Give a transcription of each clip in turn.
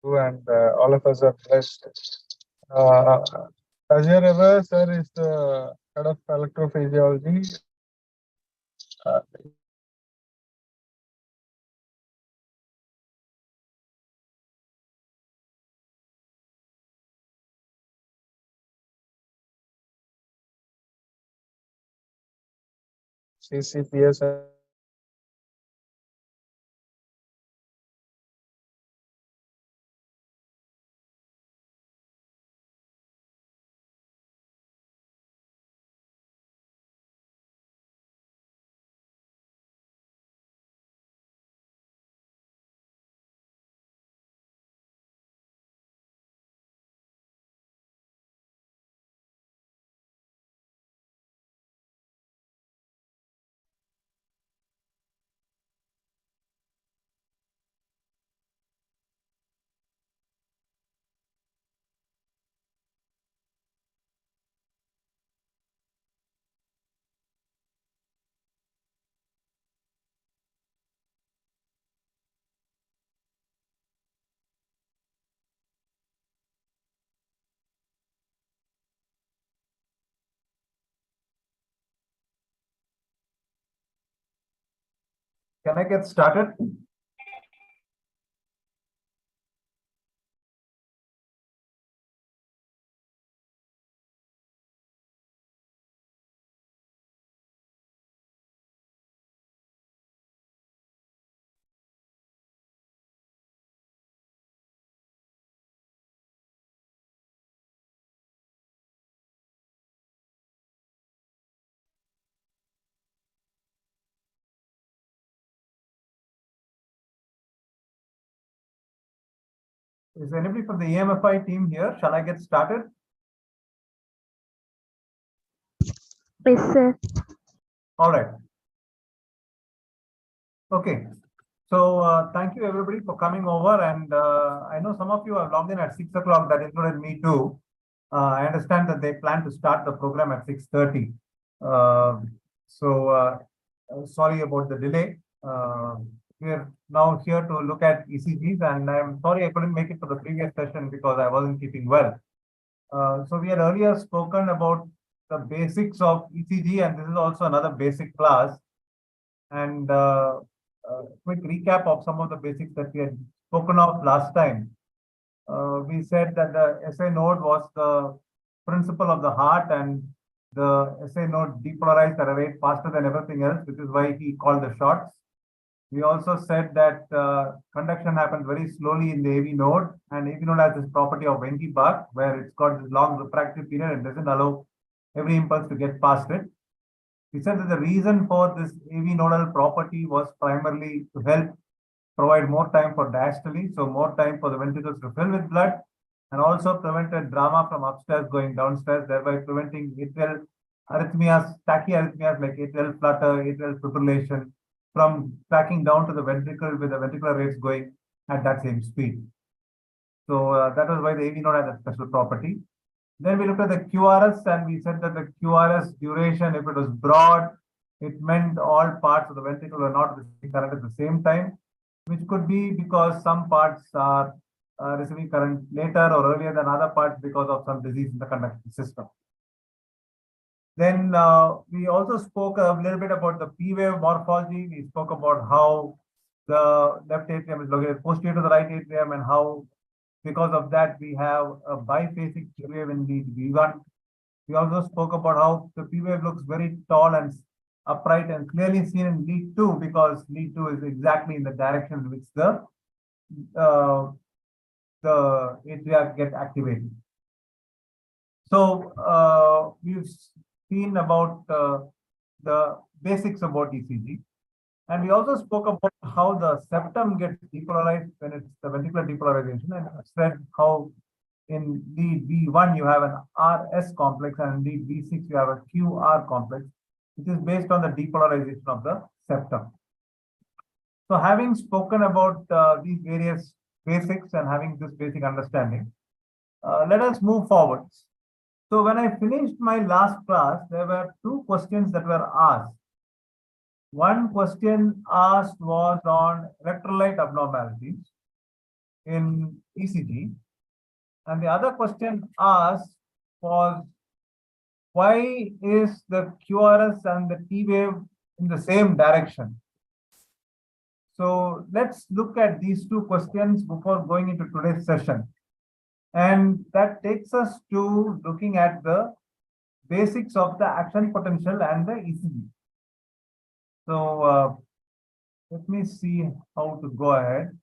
And all of us are blessed. Ajay Reva, sir, is the head of electrophysiology. CCPS. Can I get started? Is anybody from the EMFI team here? Shall I get started? Yes, sir. All right. Okay. So thank you everybody for coming over, and I know some of you have logged in at 6 o'clock. That included me too. I understand that they plan to start the program at 6:30. Sorry about the delay. We are now here to look at ECGs, and I'm sorry I couldn't make it for the previous session because I wasn't keeping well. So we had earlier spoken about the basics of ECG, and this is also another basic class. And quick recap of some of the basics that we had spoken of last time. We said that the SA node was the principle of the heart, and the SA node depolarized at a rate faster than everything else, which is why he called the shots. We also said that conduction happens very slowly in the AV node, and AV node has this property of Venki bar, where it's got this long refractive period and doesn't allow every impulse to get past it. We said that the reason for this AV nodal property was primarily to help provide more time for diastole, so more time for the ventricles to fill with blood, and also prevented drama from upstairs going downstairs, thereby preventing atrial arrhythmias, tachyarrhythmias like atrial flutter, atrial fibrillation from tracking down to the ventricle with the ventricular rates going at that same speed. So that was why the AV node had that special property. Then we looked at the QRS, and we said that the QRS duration, if it was broad, it meant all parts of the ventricle were not receiving current at the same time, which could be because some parts are receiving current later or earlier than other parts because of some disease in the conduction system. Then we also spoke a little bit about the P-wave morphology. We spoke about how the left atrium is located posterior to the right atrium, and how because of that we have a biphasic P-wave in the V1. We also spoke about how the P-wave looks very tall and upright and clearly seen in lead 2 because lead 2 is exactly in the direction in which the atria get activated. So we've seen about the basics about ECG. And we also spoke about how the septum gets depolarized when it's the ventricular depolarization, and said how in lead V1 you have an RS complex and in lead V6 you have a QR complex, which is based on the depolarization of the septum. So having spoken about these various basics and having this basic understanding, let us move forward. So when I finished my last class, there were two questions that were asked. One question asked was on electrolyte abnormalities in ECG, and the other question asked was why is the QRS and the T wave in the same direction? So let's look at these two questions before going into today's session. And that takes us to looking at the basics of the action potential and the ECG. So let me see how to go ahead.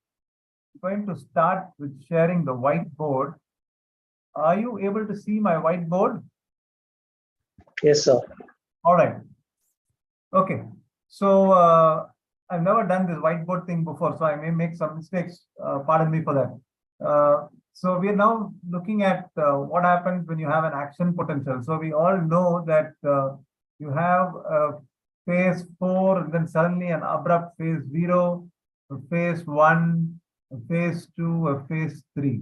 I'm going to start with sharing the whiteboard. Are you able to see my whiteboard? Yes, sir. All right. Okay. So I've never done this whiteboard thing before, so I may make some mistakes. Pardon me for that. So we are now looking at what happens when you have an action potential. So we all know that you have phase 4, and then suddenly an abrupt phase 0, a phase 1, a phase 2, a phase 3.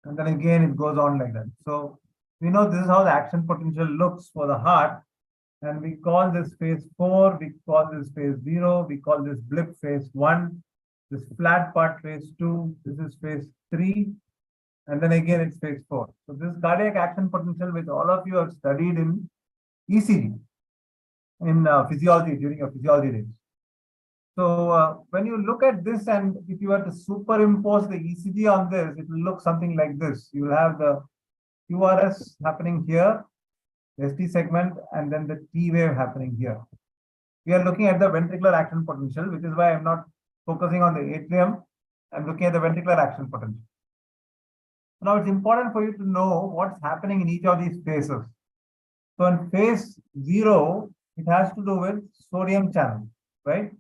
And then again, it goes on like that. So we know this is how the action potential looks for the heart. And we call this phase 4, we call this phase 0, we call this blip phase 1, this flat part phase 2, this is phase 3, and then again it's phase 4. So this cardiac action potential, which all of you have studied in ECG, in physiology, during your physiology days. So when you look at this, and if you were to superimpose the ECG on this, it will look something like this. You will have the QRS happening here, ST segment, and then the T wave happening here. We are looking at the ventricular action potential, which is why I'm not focusing on the atrium. I'm looking at the ventricular action potential. Now it's important for you to know what's happening in each of these phases. So in phase 0, it has to do with sodium channel, right?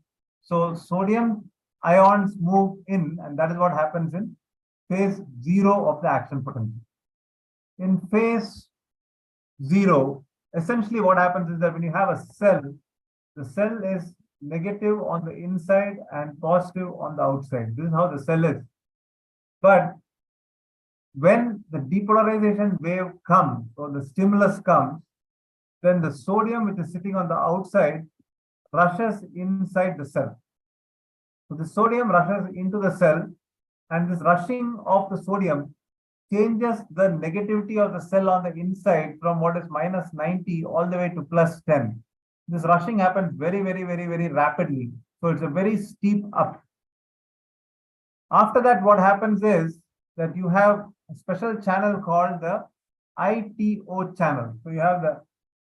So sodium ions move in, and that is what happens in phase 0 of the action potential. In phase 0, essentially what happens is that when you have a cell, the cell is negative on the inside and positive on the outside. This is how the cell is. But when the depolarization wave comes, or the stimulus comes, then the sodium, which is sitting on the outside, rushes inside the cell. So the sodium rushes into the cell, and this rushing of the sodium changes the negativity of the cell on the inside from what is minus 90 all the way to plus 10. This rushing happens very, very, very, very rapidly. So it's a very steep up. After that, what happens is that you have a special channel called the ITO channel. So you have the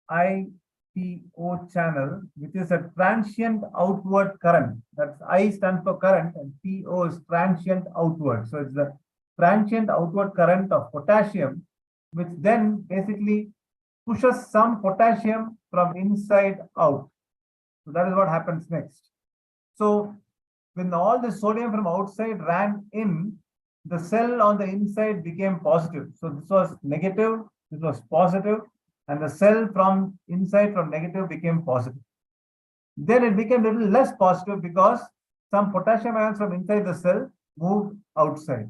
ITO channel, which is a transient outward current. That's I stands for current, and TO is transient outward. So it's the transient outward current of potassium, which then basically pushes some potassium from inside out. So that is what happens next. So when all the sodium from outside ran in, the cell on the inside became positive. So this was negative, this was positive, and the cell from inside from negative became positive. Then it became a little less positive because some potassium ions from inside the cell moved outside.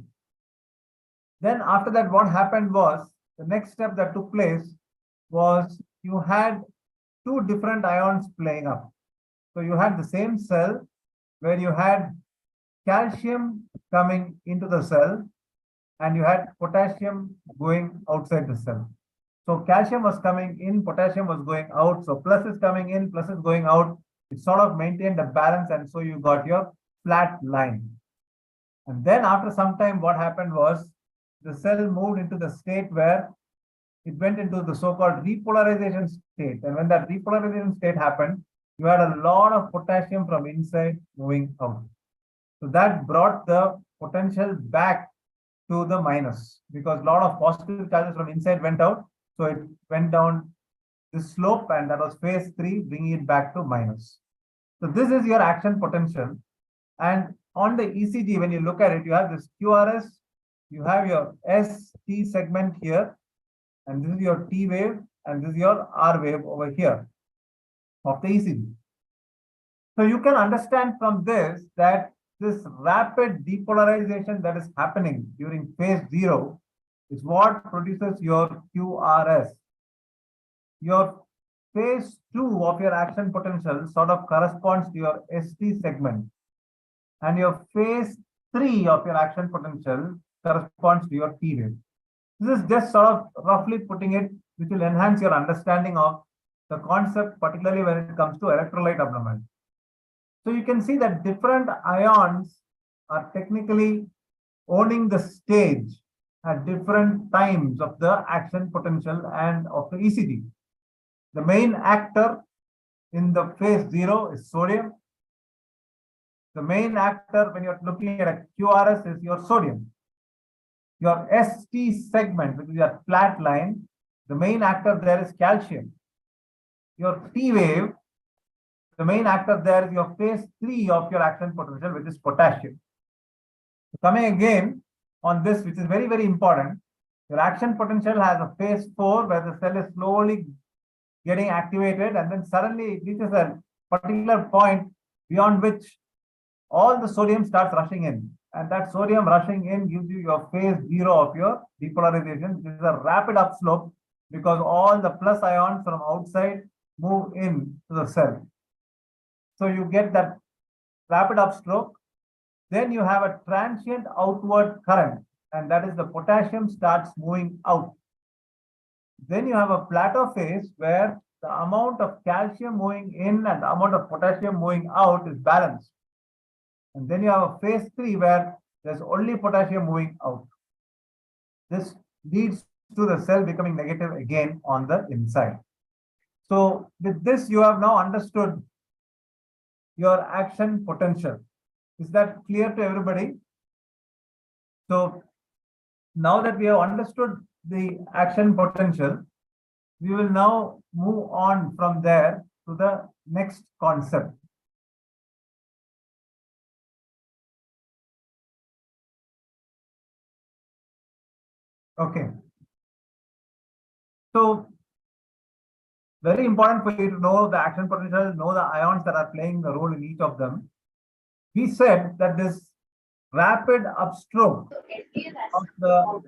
Then after that, what happened was, the next step that took place was you had two different ions playing up. So you had the same cell where you had calcium coming into the cell and you had potassium going outside the cell. So calcium was coming in, potassium was going out. So plus is coming in, plus is going out. It sort of maintained a balance, and so you got your flat line. And then after some time, what happened was the cell moved into the state where it went into the so-called repolarization state. And when that repolarization state happened, you had a lot of potassium from inside moving out. So that brought the potential back to the minus because a lot of positive charges from inside went out. So it went down this slope, and that was phase 3, bringing it back to minus. So this is your action potential. And on the ECG, when you look at it, you have this QRS, you have your ST segment here, and this is your T wave, and this is your R wave over here of the ECG. So you can understand from this that this rapid depolarization that is happening during phase 0 is what produces your QRS. Your phase 2 of your action potential sort of corresponds to your ST segment, and your phase 3 of your action potential corresponds to your T wave. This is just sort of roughly putting it, which will enhance your understanding of the concept, particularly when it comes to electrolyte abnormality. So you can see that different ions are technically owning the stage at different times of the action potential and of the ECG. The main actor in the phase 0 is sodium. The main actor when you're looking at a QRS is your sodium. Your ST segment, which is your flat line, the main actor there is calcium. Your T wave, the main actor there is your phase 3 of your action potential, which is potassium. So coming again on this, which is very, very important, your action potential has a phase 4 where the cell is slowly getting activated, and then suddenly it reaches a particular point beyond which all the sodium starts rushing in. And that sodium rushing in gives you your phase 0 of your depolarization. This is a rapid upslope because all the plus ions from outside move in to the cell. So you get that rapid upstroke. Then you have a transient outward current, and that is the potassium starts moving out. Then you have a plateau phase where the amount of calcium moving in and the amount of potassium moving out is balanced. And then you have a phase 3 where there's only potassium moving out. This leads to the cell becoming negative again on the inside. So with this, you have now understood your action potential. Is that clear to everybody? So now that we have understood the action potential, we will now move on from there to the next concept. Okay. So very important for you to know the action potential, know the ions that are playing the role in each of them. We said that this rapid upstroke of the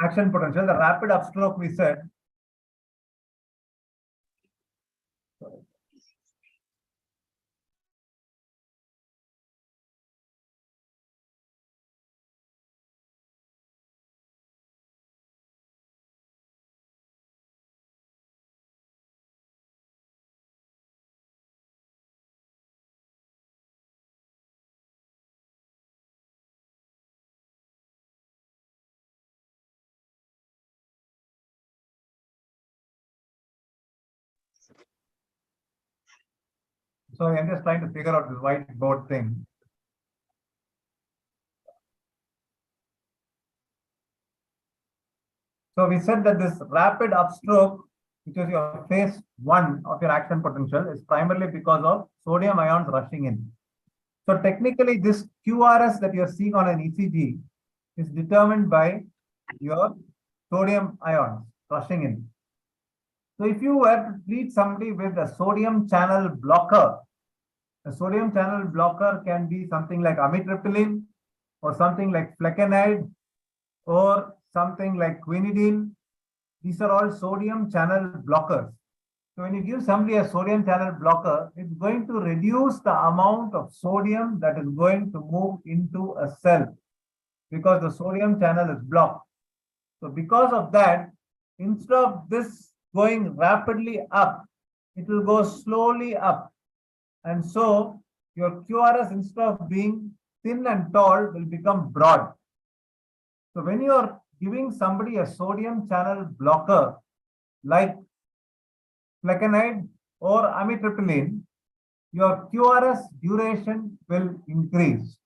action potential, the rapid upstroke, we said, so I'm just trying to figure out this whiteboard thing. So we said that this rapid upstroke, which is your phase 1 of your action potential, is primarily because of sodium ions rushing in. So technically, this QRS that you're seeing on an ECG is determined by your sodium ions rushing in. So if you were to treat somebody with a sodium channel blocker, a sodium channel blocker can be something like amitriptyline or something like flecainide or something like quinidine. These are all sodium channel blockers. So when you give somebody a sodium channel blocker, it's going to reduce the amount of sodium that is going to move into a cell because the sodium channel is blocked. So because of that, instead of this going rapidly up, it will go slowly up. And so your QRS, instead of being thin and tall, will become broad. So when you are giving somebody a sodium channel blocker like flecainide or amitriptyline, your QRS duration will increase.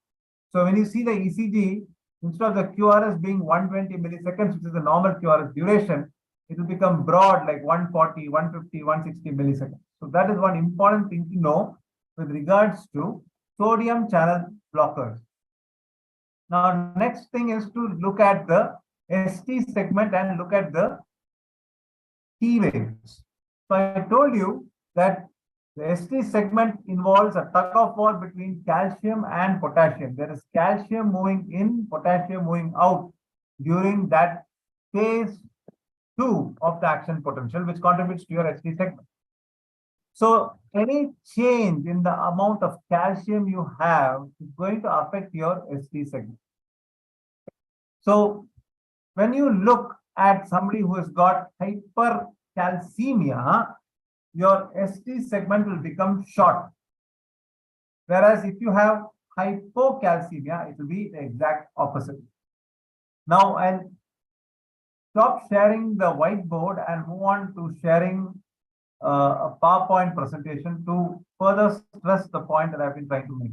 So when you see the ECG, instead of the QRS being 120 milliseconds, which is the normal QRS duration, it will become broad like 140, 150, 160 milliseconds. So that is one important thing to know with regards to sodium channel blockers. Now, next thing is to look at the ST segment and look at the T waves. So I told you that the ST segment involves a tug of war between calcium and potassium. There is calcium moving in, potassium moving out during that phase 2 of the action potential, which contributes to your ST segment. So any change in the amount of calcium you have is going to affect your ST segment. So when you look at somebody who has got hypercalcemia, your ST segment will become short. Whereas if you have hypocalcemia, it will be the exact opposite. Now I'll stop sharing the whiteboard and move on to sharing a PowerPoint presentation to further stress the point that I've been trying to make.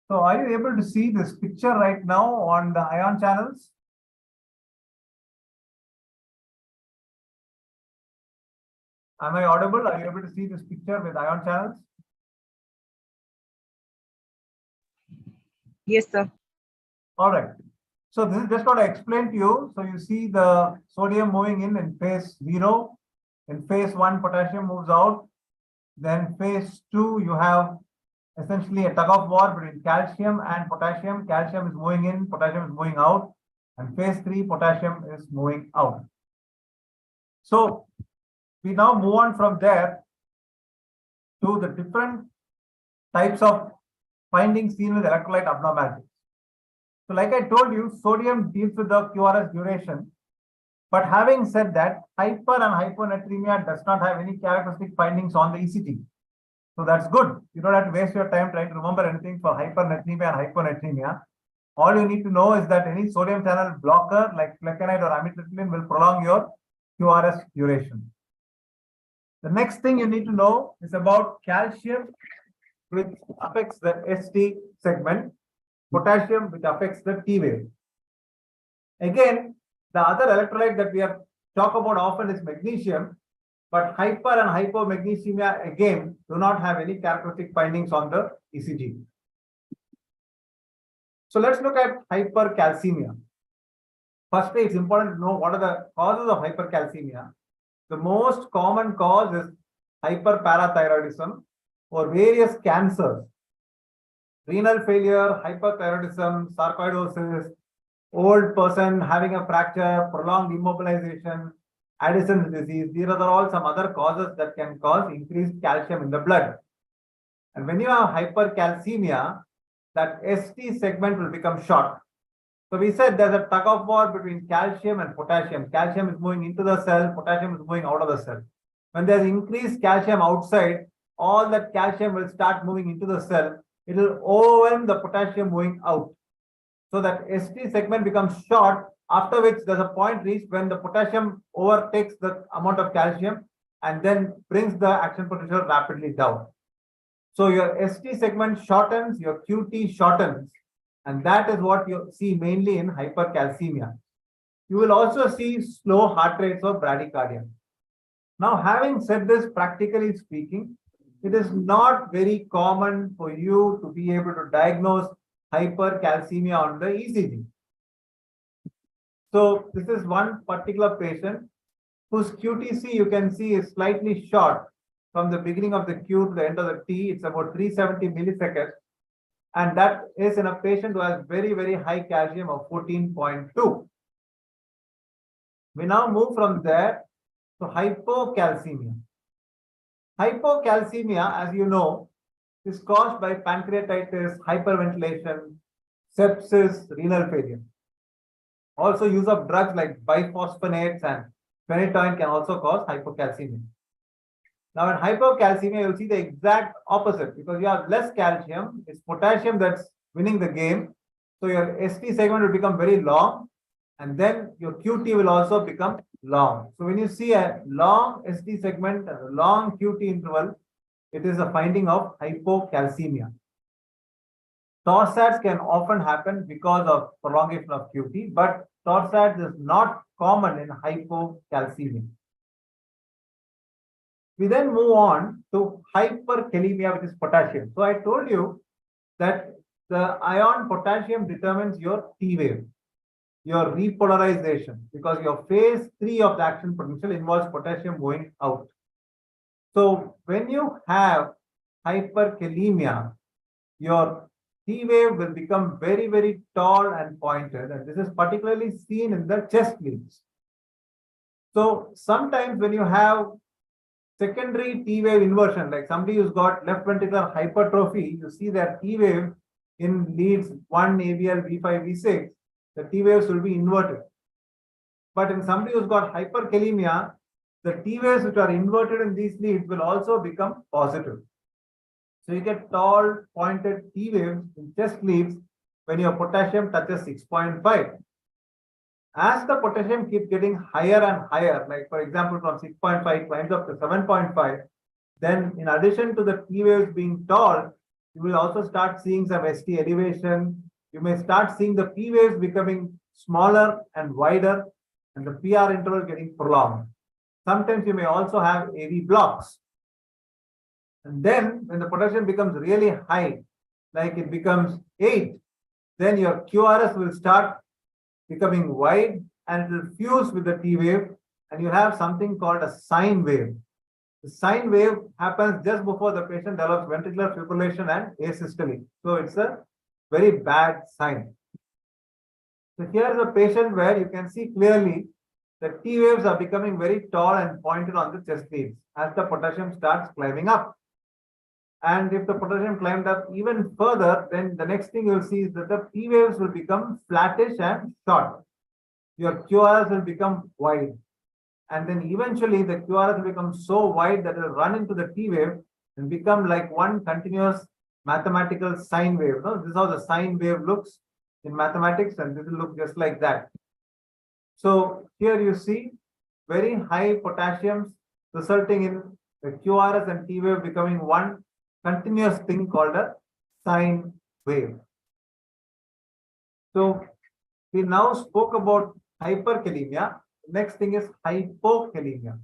So are you able to see this picture right now on the ion channels? Am I audible? Are you able to see this picture with ion channels? Yes, sir. All right. So this is just what I explained to you. So you see the sodium moving in phase 0. In phase 1, potassium moves out. Then phase 2, you have essentially a tug of war between calcium and potassium. Calcium is moving in, potassium is moving out. And phase 3, potassium is moving out. So we now move on from there to the different types of findings seen with electrolyte abnormalities. So like I told you, sodium deals with the QRS duration. But having said that, hyper and hyponatremia does not have any characteristic findings on the ECG. So that's good. You don't have to waste your time trying to remember anything for hypernatremia and hyponatremia. All you need to know is that any sodium channel blocker like flecainide or amitriptyline will prolong your QRS duration. The next thing you need to know is about calcium, which affects the ST segment, potassium, which affects the T wave. Again, the other electrolyte that we have talked about often is magnesium, but hyper and hypomagnesemia again do not have any characteristic findings on the ECG. So let's look at hypercalcemia. Firstly, it's important to know what are the causes of hypercalcemia. The most common cause is hyperparathyroidism or various cancers, renal failure, hyperthyroidism, sarcoidosis, old person having a fracture, prolonged immobilization, Addison's disease. These are all some other causes that can cause increased calcium in the blood. And when you have hypercalcemia, that ST segment will become short. So we said there's a tug of war between calcium and potassium. Calcium is moving into the cell, potassium is moving out of the cell. When there's increased calcium outside, all that calcium will start moving into the cell. It will overwhelm the potassium moving out. So that ST segment becomes short, after which there's a point reached when the potassium overtakes the amount of calcium and then brings the action potential rapidly down. So your ST segment shortens, your QT shortens, and that is what you see mainly in hypercalcemia. You will also see slow heart rates or bradycardia. Now, having said this, practically speaking, it is not very common for you to be able to diagnose hypercalcemia on the ECG. So this is one particular patient whose QTC you can see is slightly short from the beginning of the Q to the end of the T. It's about 370 milliseconds. And that is in a patient who has very, very high calcium of 14.2. We now move from there to hypocalcemia. Hypocalcemia, as you know, is caused by pancreatitis, hyperventilation, sepsis, renal failure. Also, use of drugs like biphosphonates and phenytoin can also cause hypocalcemia. Now, in hypocalcemia, you'll see the exact opposite because you have less calcium. It's potassium that's winning the game. So your ST segment will become very long, and then your QT will also become long. So when you see a long ST segment and a long QT interval, it is a finding of hypocalcemia. Torsades can often happen because of prolongation of QT, but torsades is not common in hypocalcemia. We then move on to hyperkalemia, which is potassium. So I told you that the ion potassium determines your T wave, your repolarization, because your phase 3 of the action potential involves potassium going out. So when you have hyperkalemia, your T wave will become very, very tall and pointed, and this is particularly seen in the chest leads. So sometimes when you have secondary T wave inversion, like somebody who's got left ventricular hypertrophy, you see that T wave in leads 1, AVL, V5, V6, the T waves will be inverted. But in somebody who's got hyperkalemia, the T waves which are inverted in these leads will also become positive. So you get tall, pointed T waves in chest leads when your potassium touches 6.5. As the potassium keeps getting higher and higher, like for example, from 6.5 climbs up to 7.5, then in addition to the T waves being tall, you will also start seeing some ST elevation. You may start seeing the P waves becoming smaller and wider, and the PR interval getting prolonged. Sometimes you may also have AV blocks. And then when the potassium becomes really high, like it becomes 8, then your QRS will start becoming wide and it will fuse with the T wave, and you have something called a sine wave. The sine wave happens just before the patient develops ventricular fibrillation and asystole. So it's a very bad sign. So here is a patient where you can see clearly the T waves are becoming very tall and pointed on the chest leads as the potassium starts climbing up. And if the potassium climbed up even further, then the next thing you'll see is that the T waves will become flattish and short. Your QRS will become wide. And then eventually the QRS will become so wide that it will run into the T wave and become like one continuous mathematical sine wave. No? This is how the sine wave looks in mathematics, and this will look just like that. So here you see very high potassiums resulting in the QRS and T wave becoming one continuous thing called a sine wave. So we now spoke about hyperkalemia. Next thing is hypokalemia.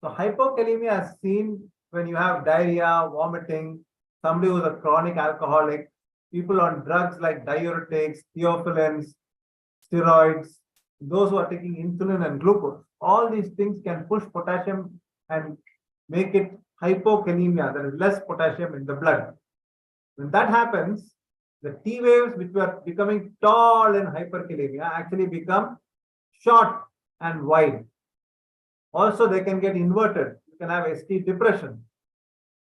So hypokalemia is seen when you have diarrhea, vomiting, somebody who's a chronic alcoholic, people on drugs like diuretics, theophylline, steroids, those who are taking insulin and glucose. All these things can push potassium and make it hypokalemia, there is less potassium in the blood. When that happens, the T waves which were becoming tall in hyperkalemia actually become short and wide. Also, they can get inverted. You can have ST depression.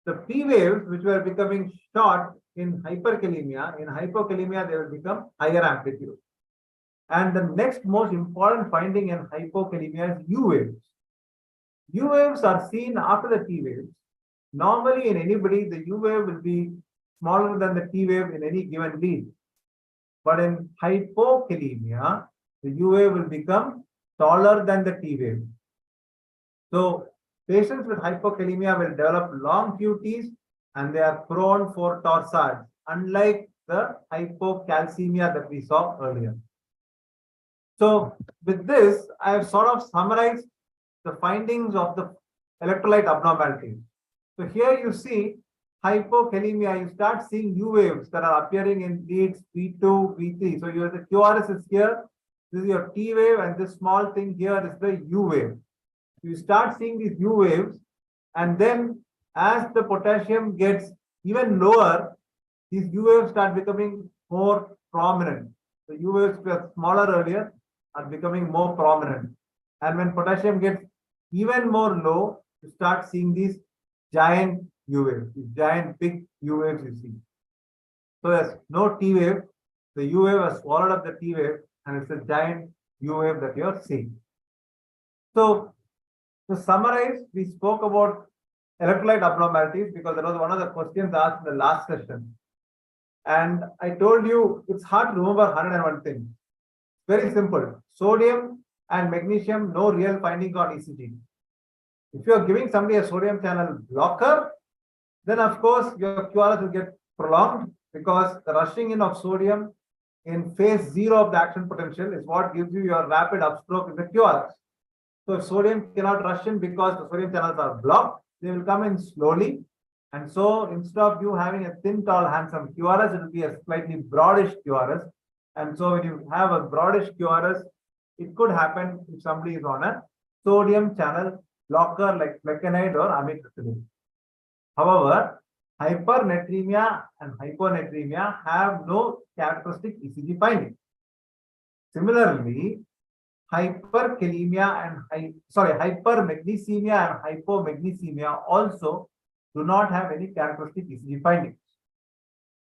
The P waves which were becoming short in hyperkalemia, in hypokalemia they will become higher amplitude. And the next most important finding in hypokalemia is U waves. U waves are seen after the T waves. Normally in anybody, the U wave will be smaller than the T wave in any given lead. But in hypokalemia, the U wave will become taller than the T wave. So patients with hypokalemia will develop long QTs and they are prone for torsades, unlike the hypocalcemia that we saw earlier. So with this, I have sort of summarized the findings of the electrolyte abnormalities. So here you see hypokalemia, you start seeing U waves that are appearing in leads V2, V3. So your the QRS is here, this is your T wave, and this small thing here is the U wave. You start seeing these U waves, and then as the potassium gets even lower, these U waves start becoming more prominent. The U waves were smaller earlier are becoming more prominent. And when potassium gets even more low, you start seeing these giant U waves, these giant big U waves you see. So there's no T wave, the U wave has swallowed up the T wave, and it's a giant U wave that you're seeing. So to summarize, we spoke about electrolyte abnormalities because that was one of the questions asked in the last session. And I told you it's hard to remember 101 things. Very simple. Sodium and magnesium, no real findings on ECG. If you are giving somebody a sodium channel blocker, then of course your QRS will get prolonged because the rushing in of sodium in phase 0 of the action potential is what gives you your rapid upstroke in the QRS. So if sodium cannot rush in because the sodium channels are blocked, they will come in slowly. And so instead of you having a thin, tall, handsome QRS, it will be a slightly broadish QRS. And so when you have a broadish QRS, it could happen if somebody is on a sodium channel blocker like flecainide or amitriptyline. However, hypernatremia and hyponatremia have no characteristic ECG findings. Similarly, hyperkalemia and hypermagnesemia and hypomagnesemia also do not have any characteristic ECG findings.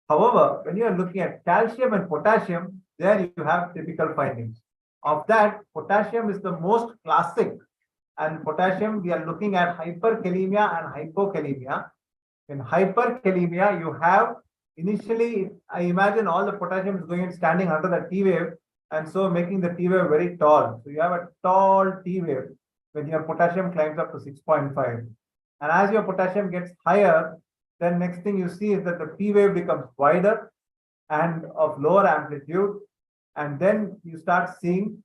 However, when you are looking at calcium and potassium, there you have typical findings. Of that, potassium is the most classic, and potassium we are looking at hyperkalemia and hypokalemia. In hyperkalemia, you have initially, I imagine all the potassium is going and standing under the T wave, and so making the T wave very tall. So you have a tall T wave when your potassium climbs up to 6.5. And as your potassium gets higher, then next thing you see is that the T wave becomes wider and of lower amplitude. And then you start seeing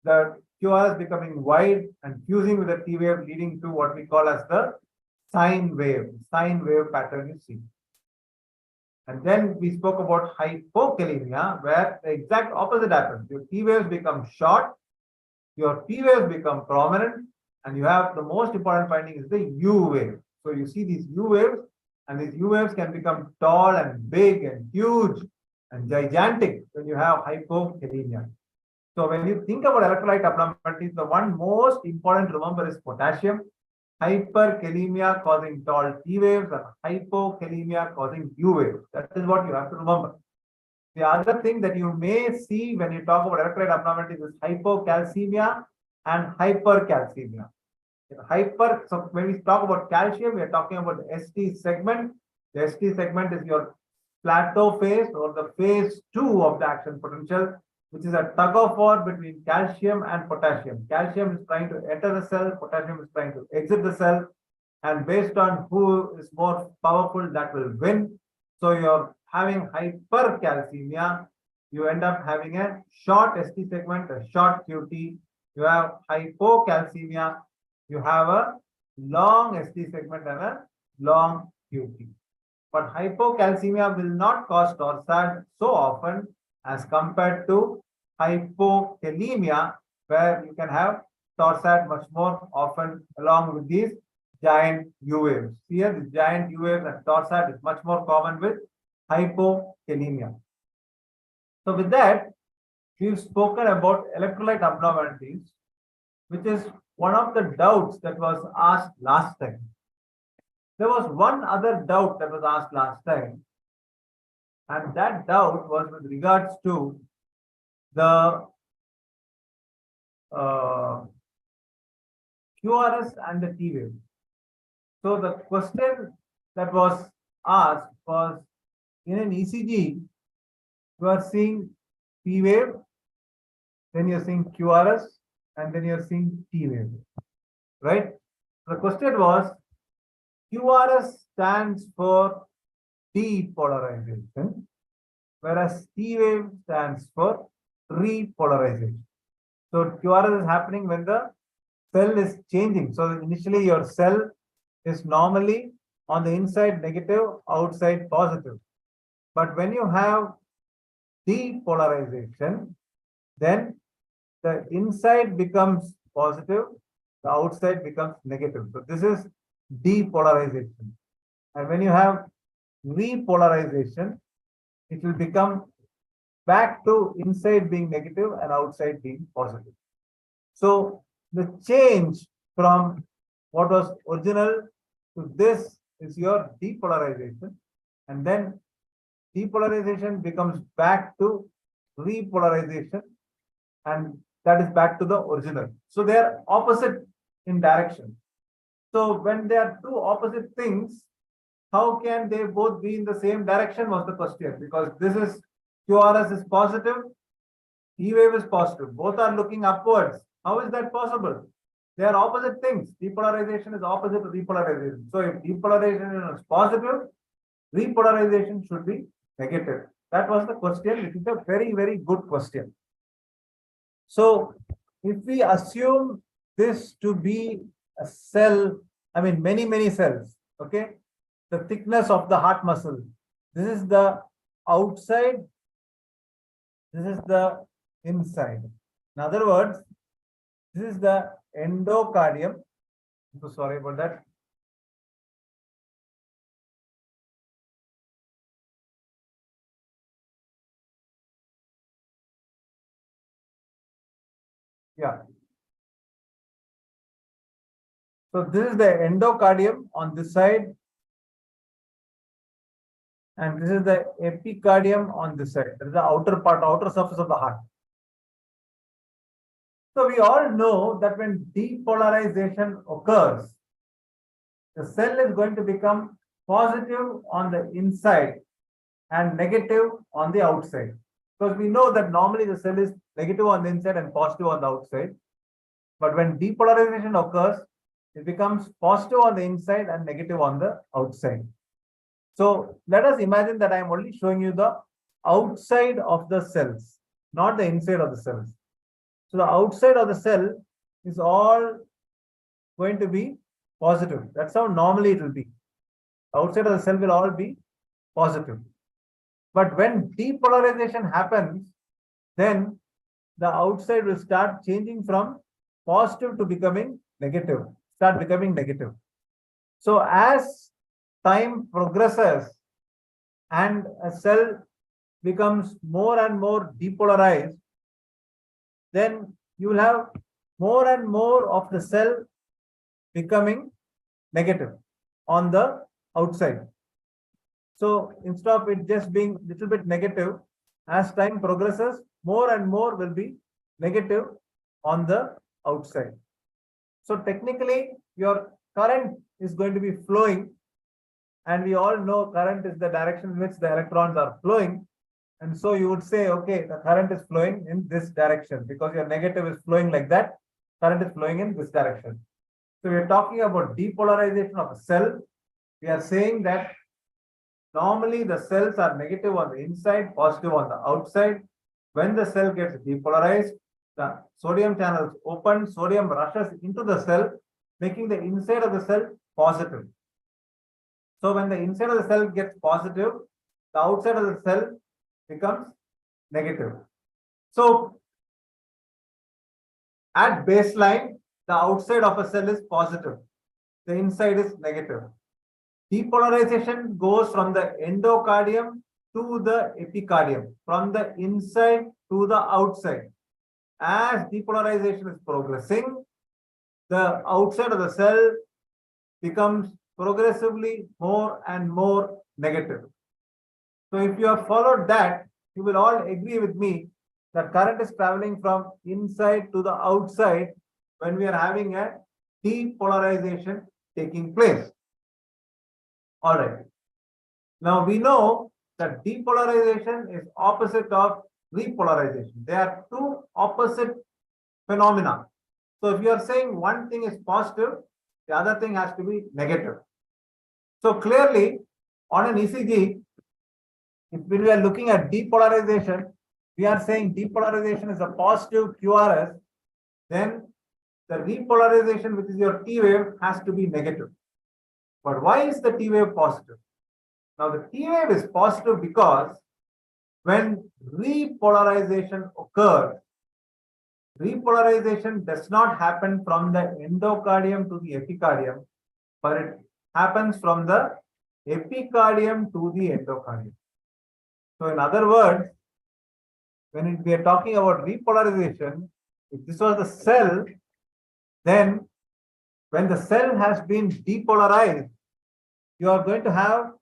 the QRS becoming wide and fusing with the T wave, leading to what we call as the sine wave pattern you see. And then we spoke about hypokalemia, where the exact opposite happens. Your T waves become short, your P waves become prominent, and you have the most important finding is the U wave. So you see these U waves, and these U waves can become tall and big and huge and gigantic when you have hypokalemia. So when you think about electrolyte abnormalities, the one most important to remember is potassium, hyperkalemia causing tall T waves, and hypokalemia causing U waves. That is what you have to remember. The other thing that you may see when you talk about electrolyte abnormalities is hypocalcemia and hypercalcemia. So when we talk about calcium, we are talking about the ST segment. The ST segment is your plateau phase or the phase 2 of the action potential, which is a tug of war between calcium and potassium. Calcium is trying to enter the cell, potassium is trying to exit the cell, and based on who is more powerful, that will win. So you're having hypercalcemia, you end up having a short ST segment, a short QT. You have hypocalcemia, you have a long ST segment and a long QT. But hypocalcemia will not cause torsade so often as compared to hypokalemia, where you can have torsade much more often along with these giant U waves. Here, the giant U waves and torsade is much more common with hypokalemia. So with that, we've spoken about electrolyte abnormalities, which is one of the doubts that was asked last time. There was one other doubt that was asked last time, and that doubt was with regards to the QRS and the T wave. So the question that was asked was, in an ECG, you are seeing P wave, then you're seeing QRS, and then you're seeing T wave, right? The question was, QRS stands for depolarization, whereas T wave stands for repolarization. So QRS is happening when the cell is changing. So initially your cell is normally on the inside negative, outside positive. But when you have depolarization, then the inside becomes positive, the outside becomes negative. So this is depolarization. And when you have repolarization, it will become back to inside being negative and outside being positive. So the change from what was original to this is your depolarization, and then depolarization becomes back to repolarization, and that is back to the original. So they are opposite in direction. So when they are two opposite things, how can they both be in the same direction was the question, because this is QRS is positive, E wave is positive. Both are looking upwards. How is that possible? They are opposite things. Depolarization is opposite to repolarization. So if depolarization is positive, repolarization should be negative. That was the question. It is a very, very good question. So if we assume this to be a cell, I mean many cells, okay? The thickness of the heart muscle. This is the outside. This is the inside. In other words, this is the endocardium. I'm so sorry about that. Yeah. So this is the endocardium on this side. And this is the epicardium on this side. That is the outer part, outer surface of the heart. So we all know that when depolarization occurs, the cell is going to become positive on the inside and negative on the outside. Because we know that normally the cell is negative on the inside and positive on the outside. But when depolarization occurs, it becomes positive on the inside and negative on the outside. So let us imagine that I am only showing you the outside of the cells, not the inside of the cells. So the outside of the cell is all going to be positive. That's how normally it will be. Outside of the cell will all be positive. But when depolarization happens, then the outside will start changing from positive to becoming negative, start becoming negative. So as time progresses and a cell becomes more and more depolarized, then you will have more and more of the cell becoming negative on the outside. So instead of it just being a little bit negative, as time progresses, more and more will be negative on the outside. So technically, your current is going to be flowing, and we all know current is the direction in which the electrons are flowing. And so you would say, okay, the current is flowing in this direction because your negative is flowing like that. Current is flowing in this direction. So we are talking about depolarization of a cell. We are saying that normally the cells are negative on the inside, positive on the outside. When the cell gets depolarized, the sodium channels open, sodium rushes into the cell, making the inside of the cell positive. So when the inside of the cell gets positive, the outside of the cell becomes negative. So at baseline, the outside of a cell is positive. The inside is negative. Depolarization goes from the endocardium to the epicardium, from the inside to the outside. As depolarization is progressing, the outside of the cell becomes progressively more and more negative. So if you have followed that, you will all agree with me that current is traveling from inside to the outside when we are having a depolarization taking place. All right. Now we know that depolarization is opposite of repolarization. They are two opposite phenomena. So if you are saying one thing is positive, the other thing has to be negative. So clearly on an ECG, if we are looking at depolarization, we are saying depolarization is a positive QRS, then the repolarization, which is your T wave, has to be negative. But why is the T wave positive? Now the T wave is positive because when repolarization occurs, repolarization does not happen from the endocardium to the epicardium, but it happens from the epicardium to the endocardium. So in other words, when we are talking about repolarization, if this was the cell, then when the cell has been depolarized, you are going to have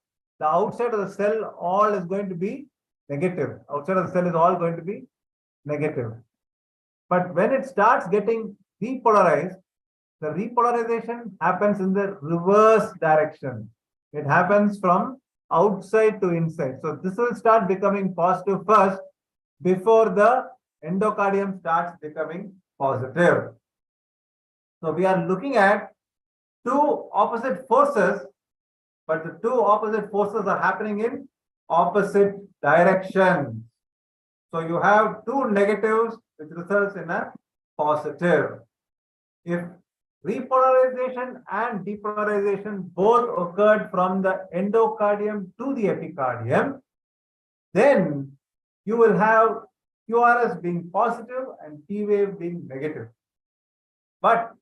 the outside of the cell all is going to be negative. Outside of the cell is all going to be negative. But when it starts getting repolarized, the repolarization happens in the reverse direction. It happens from outside to inside. So this will start becoming positive first before the endocardium starts becoming positive. So we are looking at two opposite forces, but the two opposite forces are happening in opposite directions. So you have two negatives which results in a positive. If repolarization and depolarization both occurred from the endocardium to the epicardium, then you will have QRS being positive and T wave being negative. But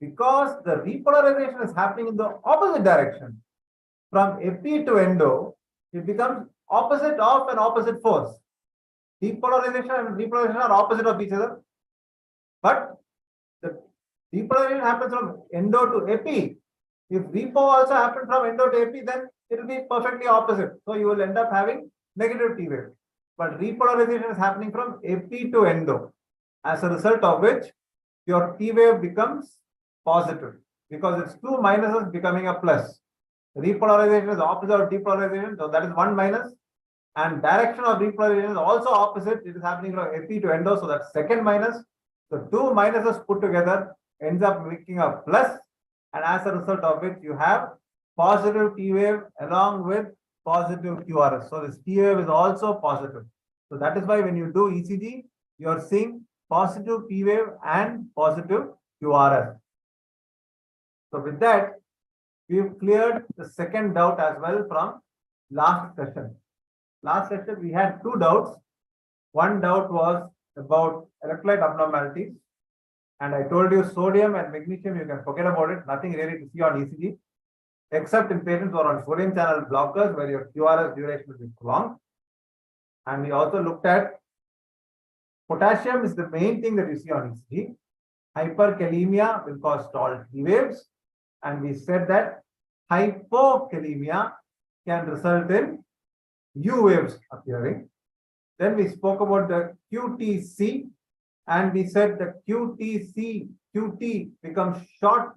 because the repolarization is happening in the opposite direction, from epi to endo, it becomes opposite of an opposite force. Depolarization and repolarization are opposite of each other. But the depolarization happens from endo to epi. If repo also happens from endo to epi, then it will be perfectly opposite. So you will end up having negative T wave. But repolarization is happening from epi to endo, as a result of which your T wave becomes positive because it's two minuses becoming a plus. Repolarization is opposite of depolarization, so that is one minus. And direction of repolarization is also opposite. It is happening from epi to endo, so that's second minus. So two minuses put together ends up making a plus, and as a result of which you have positive T wave along with positive QRS. So this T wave is also positive. So that is why when you do ECG, you are seeing positive T wave and positive QRS. So with that, we've cleared the second doubt as well from last session. Last session, we had two doubts. One doubt was about electrolyte abnormalities. And I told you sodium and magnesium, you can forget about it. Nothing really to see on ECG, except in patients who are on sodium channel blockers where your QRS duration will be prolonged. And we also looked at potassium is the main thing that you see on ECG. Hyperkalemia will cause stalled T waves. And we said that hypokalemia can result in U waves appearing. Then we spoke about the QTC, and we said the QT becomes short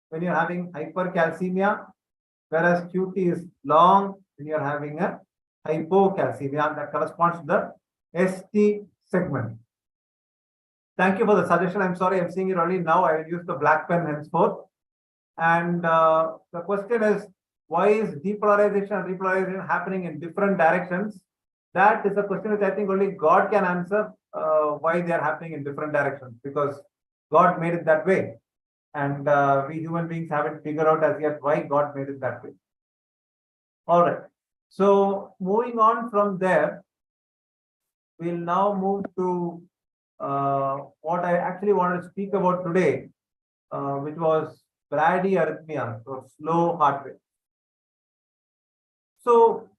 when you're having hypercalcemia, whereas QT is long when you're having a hypocalcemia. That corresponds to the ST segment. Thank you for the suggestion. I'm sorry, I'm seeing it only now. I will use the black pen henceforth. And the question is, why is depolarization and repolarization happening in different directions? That is a question which I think only God can answer, why they are happening in different directions, because God made it that way. And we human beings haven't figured out as yet why God made it that way. All right. So moving on from there, we'll now move to what I actually wanted to speak about today, which was bradyarrhythmia, or slow heart rate. So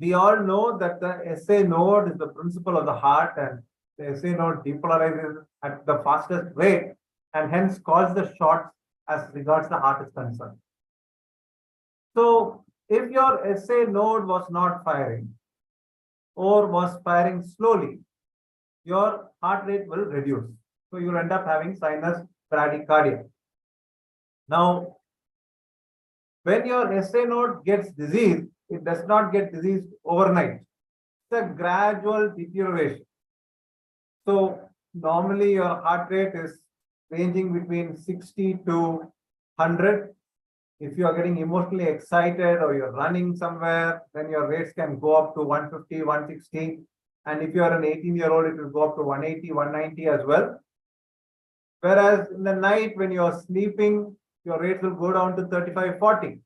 we all know that the SA node is the principle of the heart, and the SA node depolarizes at the fastest rate and hence causes the shots as regards the heart is concerned. So if your SA node was not firing or was firing slowly, your heart rate will reduce. So you'll end up having sinus bradycardia. Now, when your SA node gets diseased, it does not get diseased overnight. It's a gradual deterioration. So normally your heart rate is ranging between 60 to 100. If you are getting emotionally excited or you're running somewhere, then your rates can go up to 150, 160. And if you are an 18-year-old, it will go up to 180, 190 as well. Whereas in the night when you are sleeping, your rates will go down to 35, 40.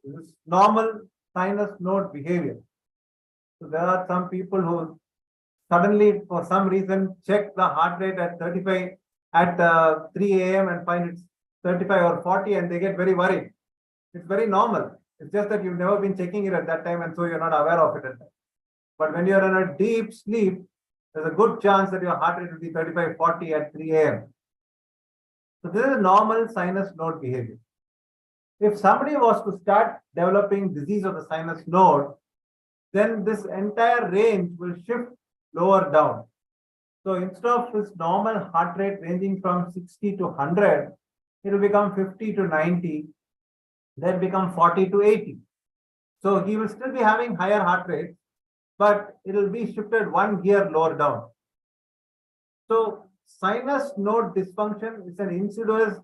This is normal sinus node behavior. So there are some people who suddenly, for some reason, check the heart rate at 35 at 3 a.m. and find it's 35 or 40, and they get very worried. It's very normal. It's just that you've never been checking it at that time, and so you're not aware of it at that. But when you're in a deep sleep, there's a good chance that your heart rate will be 35, 40 at 3 a.m. So this is normal sinus node behavior. If somebody was to start developing disease of the sinus node, then this entire range will shift lower down. So instead of his normal heart rate ranging from 60 to 100, it will become 50 to 90, then become 40 to 80. So he will still be having higher heart rate, but it will be shifted one gear lower down. So sinus node dysfunction is an insidious,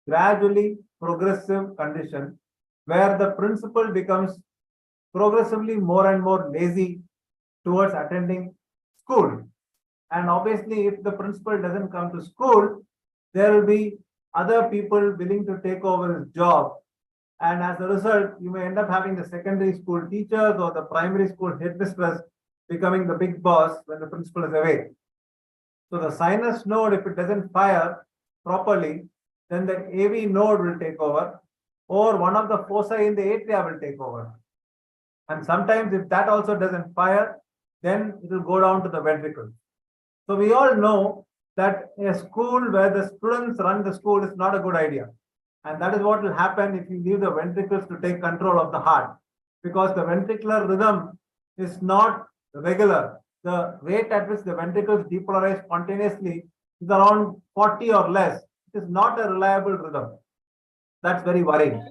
gradually progressive condition where the principal becomes progressively more and more lazy towards attending school. And obviously, if the principal doesn't come to school, there will be other people willing to take over his job. And as a result, you may end up having the secondary school teachers or the primary school headmistress becoming the big boss when the principal is away. So the sinus node, if it doesn't fire properly, then the AV node will take over, or one of the foci in the atria will take over. And sometimes if that also doesn't fire, then it will go down to the ventricles. So we all know that a school where the students run the school is not a good idea. And that is what will happen if you leave the ventricles to take control of the heart, because the ventricular rhythm is not regular. The rate at which the ventricles depolarize spontaneously is around 40 or less. It is not a reliable rhythm. That's very worrying.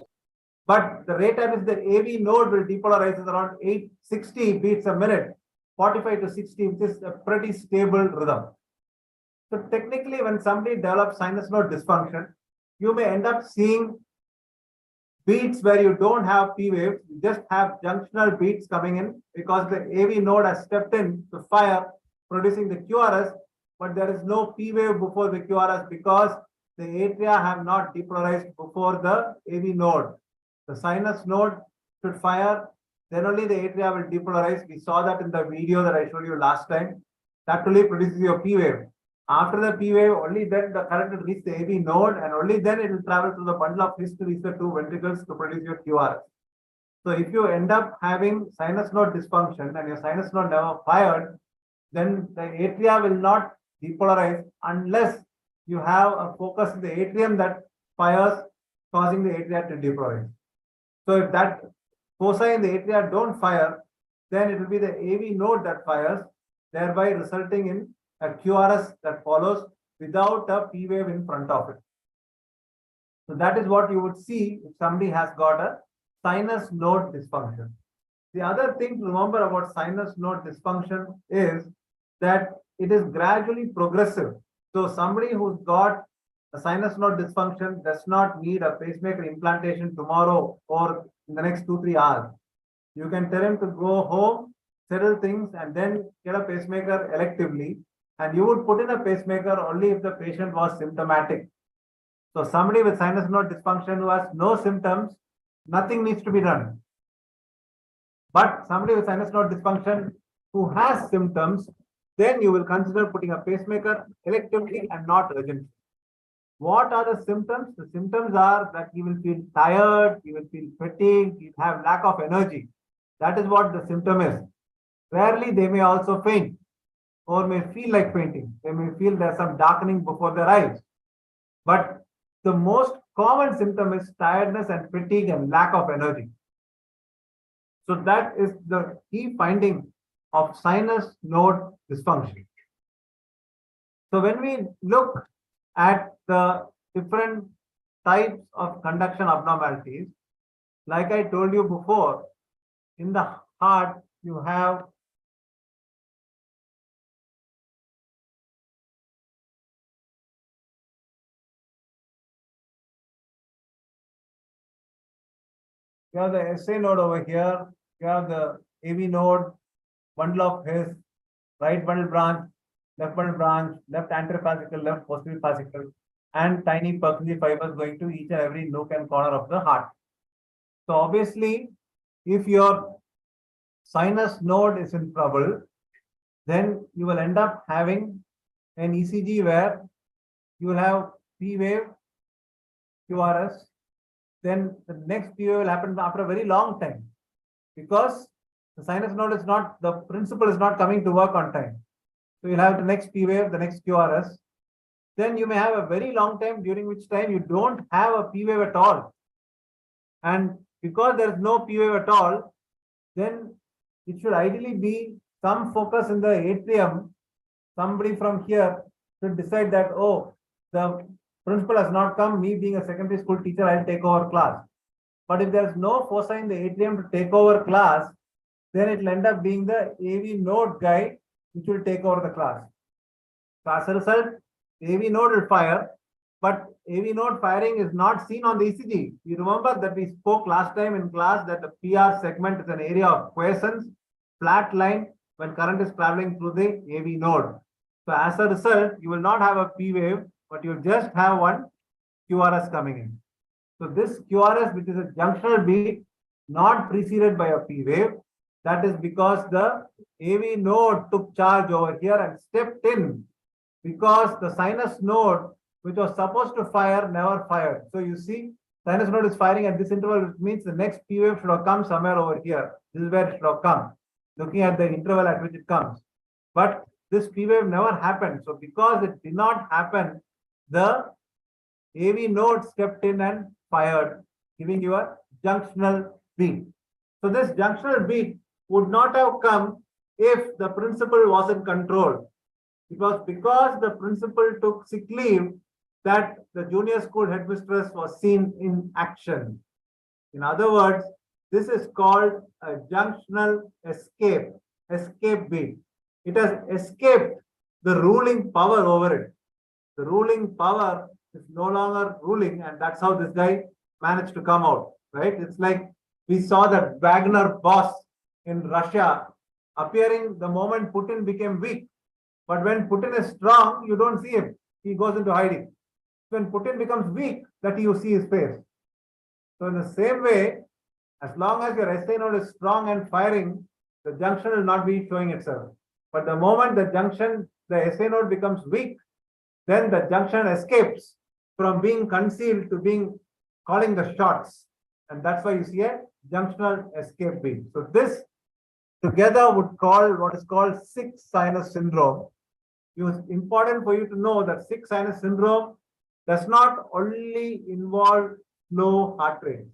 But the rate at which the AV node will depolarize is around 860 beats a minute, 45 to 60, which is a pretty stable rhythm. So technically, when somebody develops sinus node dysfunction, you may end up seeing beats where you don't have P waves, you just have junctional beats coming in because the AV node has stepped in to fire, producing the QRS, but there is no P wave before the QRS because the atria have not depolarized before the AV node. The sinus node should fire, then only the atria will depolarize. We saw that in the video that I showed you last time. That only produces your P wave. After the P wave, only then the current will reach the AV node, and only then it will travel to the bundle of his to reach the two ventricles to produce your QRS. So if you end up having sinus node dysfunction and your sinus node never fired, then the atria will not depolarize unless you have a focus in the atrium that fires, causing the atria to depolarize. So if that foci in the atria don't fire, then it will be the AV node that fires, thereby resulting in a QRS that follows without a P wave in front of it. So that is what you would see if somebody has got a sinus node dysfunction. The other thing to remember about sinus node dysfunction is that it is gradually progressive. So somebody who's got a sinus node dysfunction does not need a pacemaker implantation tomorrow or in the next 2-3 hours. You can tell him to go home, settle things, and then get a pacemaker electively. And you would put in a pacemaker only if the patient was symptomatic. So somebody with sinus node dysfunction who has no symptoms, nothing needs to be done. But somebody with sinus node dysfunction who has symptoms, then you will consider putting a pacemaker electively and not urgently. What are the symptoms? The symptoms are that you will feel tired, you will feel fatigued, you have lack of energy. That is what the symptom is. Rarely they may also faint or may feel like fainting. They may feel there's some darkening before their eyes. But the most common symptom is tiredness and fatigue and lack of energy. So that is the key finding of sinus node dysfunction. So when we look at the different types of conduction abnormalities, like I told you before, in the heart, you have the SA node over here, you have the AV node, bundle of his, right bundle branch, left bundle branch, left anterior fascicle, left posterior fascicle, and tiny Purkinje fibers going to each and every nook and corner of the heart. So obviously, if your sinus node is in trouble, then you will end up having an ECG where you will have P wave, QRS. Then the next P wave will happen after a very long time because the sinus node is not, the principal is not coming to work on time. So you'll have the next P wave, the next QRS. Then you may have a very long time during which time you don't have a P wave at all. And because there is no P wave at all, then it should ideally be some focus in the atrium somebody from here should decide that, oh, the principal has not come, me being a secondary school teacher, I'll take over class. But if there's no foci in the atrium to take over class, then it will end up being the AV node guy which will take over the class. So as a result, AV node will fire, but AV node firing is not seen on the ECG. You remember that we spoke last time in class that the PR segment is an area of quiescence, flat line when current is traveling through the AV node. So as a result, you will not have a P wave, but you just have one QRS coming in. So this QRS, which is a junctional beat, not preceded by a P wave, that is because the AV node took charge over here and stepped in, because the sinus node, which was supposed to fire, never fired. So you see, sinus node is firing at this interval, which means the next P wave should have come somewhere over here. This is where it should have come, looking at the interval at which it comes. But this P wave never happened. So because it did not happen, the AV node stepped in and fired, giving you a junctional beat. So this junctional beat would not have come if the principal wasn't controlled. It was because the principal took sick leave that the junior school headmistress was seen in action. In other words, this is called a junctional escape beat. It has escaped the ruling power over it. The ruling power is no longer ruling, and that's how this guy managed to come out, right? It's like we saw that Wagner boss in Russia appearing the moment Putin became weak. But when Putin is strong, you don't see him. He goes into hiding. When Putin becomes weak, that you see his face. So in the same way, as long as your SA node is strong and firing, the junction will not be showing itself. But the moment the SA node becomes weak, then the junction escapes from being concealed to being calling the shots. And that's why you see a junctional escape beat. So this together would call what is called sick sinus syndrome. It was important for you to know that sick sinus syndrome does not only involve low heart rate.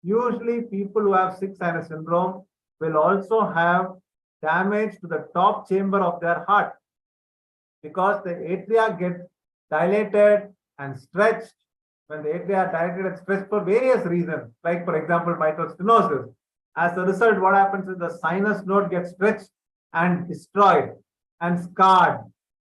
Usually people who have sick sinus syndrome will also have damage to the top chamber of their heart, because the atria get dilated and stretched. When the atria are dilated and stretched for various reasons, like for example mitral stenosis. As a result, what happens is the sinus node gets stretched and destroyed and scarred.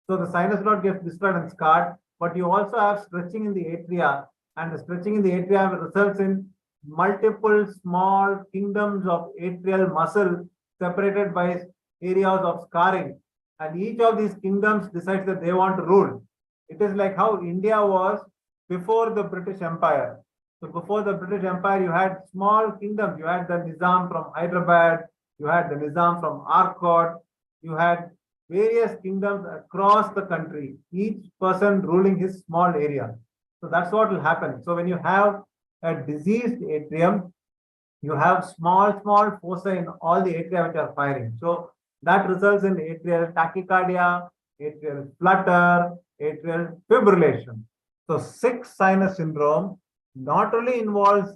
So the sinus node gets destroyed and scarred, but you also have stretching in the atria, and the stretching in the atria results in multiple small kingdoms of atrial muscle separated by areas of scarring. And each of these kingdoms decides that they want to rule. It is like how India was before the British Empire. So before the British Empire, you had small kingdoms. You had the Nizam from Hyderabad, you had the Nizam from Arcot, you had various kingdoms across the country, each person ruling his small area. So that's what will happen. So when you have a diseased atrium, you have small foci in all the atria which are firing. So that results in atrial tachycardia, atrial flutter, atrial fibrillation. So sick sinus syndrome not only involves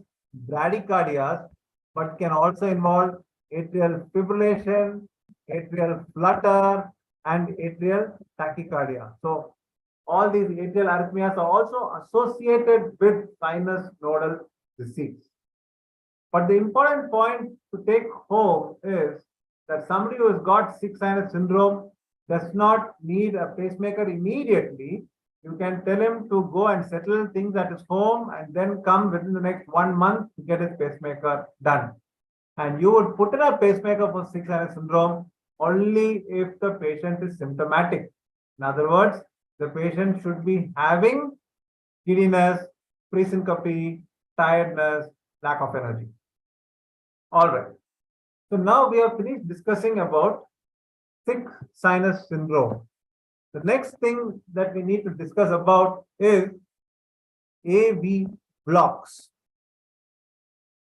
bradycardias, but can also involve atrial fibrillation, atrial flutter, and atrial tachycardia. So all these atrial arrhythmias are also associated with sinus nodal disease. But the important point to take home is that somebody who has got sick sinus syndrome does not need a pacemaker immediately. You can tell him to go and settle things at his home and then come within the next 1 month to get his pacemaker done. And you would put in a pacemaker for sick sinus syndrome only if the patient is symptomatic. In other words, the patient should be having giddiness, presyncope, tiredness, lack of energy. All right. So now we have finished discussing about sick sinus syndrome. The next thing that we need to discuss about is AV blocks.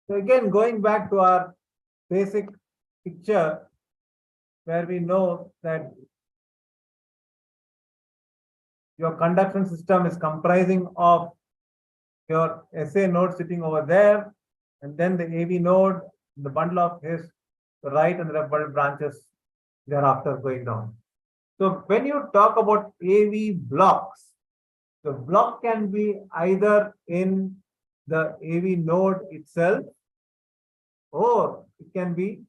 So again, going back to our basic picture, where we know that your conduction system is comprising of your SA node sitting over there, and then the AV node, the bundle of his right and left bundle branches thereafter going down. So when you talk about AV blocks, the block can be either in the AV node itself, or it can be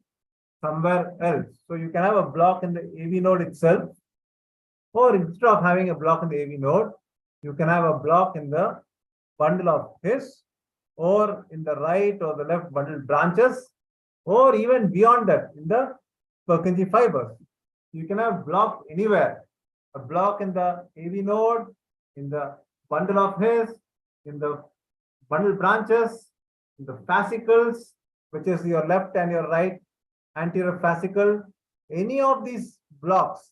somewhere else. So you can have a block in the AV node itself, or instead of having a block in the AV node, you can have a block in the bundle of His, or in the right or the left bundle branches, or even beyond that in the Purkinje fibers. You can have block anywhere, a block in the AV node, in the bundle of His, in the bundle branches, in the fascicles, which is your left and your right anterior fascicle. Any of these blocks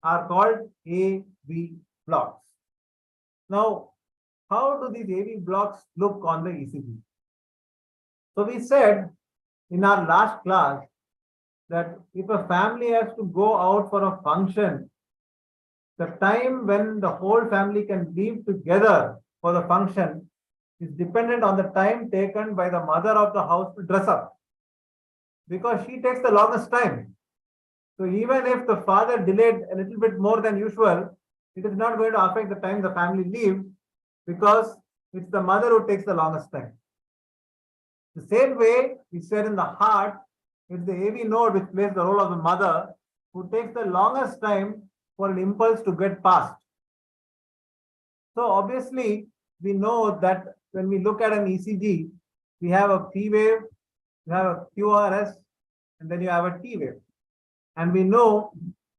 are called AV blocks. Now, how do these AV blocks look on the ECG? So we said in our last class that if a family has to go out for a function, the time when the whole family can leave together for the function is dependent on the time taken by the mother of the house to dress up, because she takes the longest time. So even if the father delayed a little bit more than usual, it is not going to affect the time the family leaves, because it's the mother who takes the longest time. The same way we said in the heart, it's the AV node which plays the role of the mother, who takes the longest time for an impulse to get passed. So obviously, we know that when we look at an ECG, we have a P wave, you have a QRS, and then you have a T wave. And we know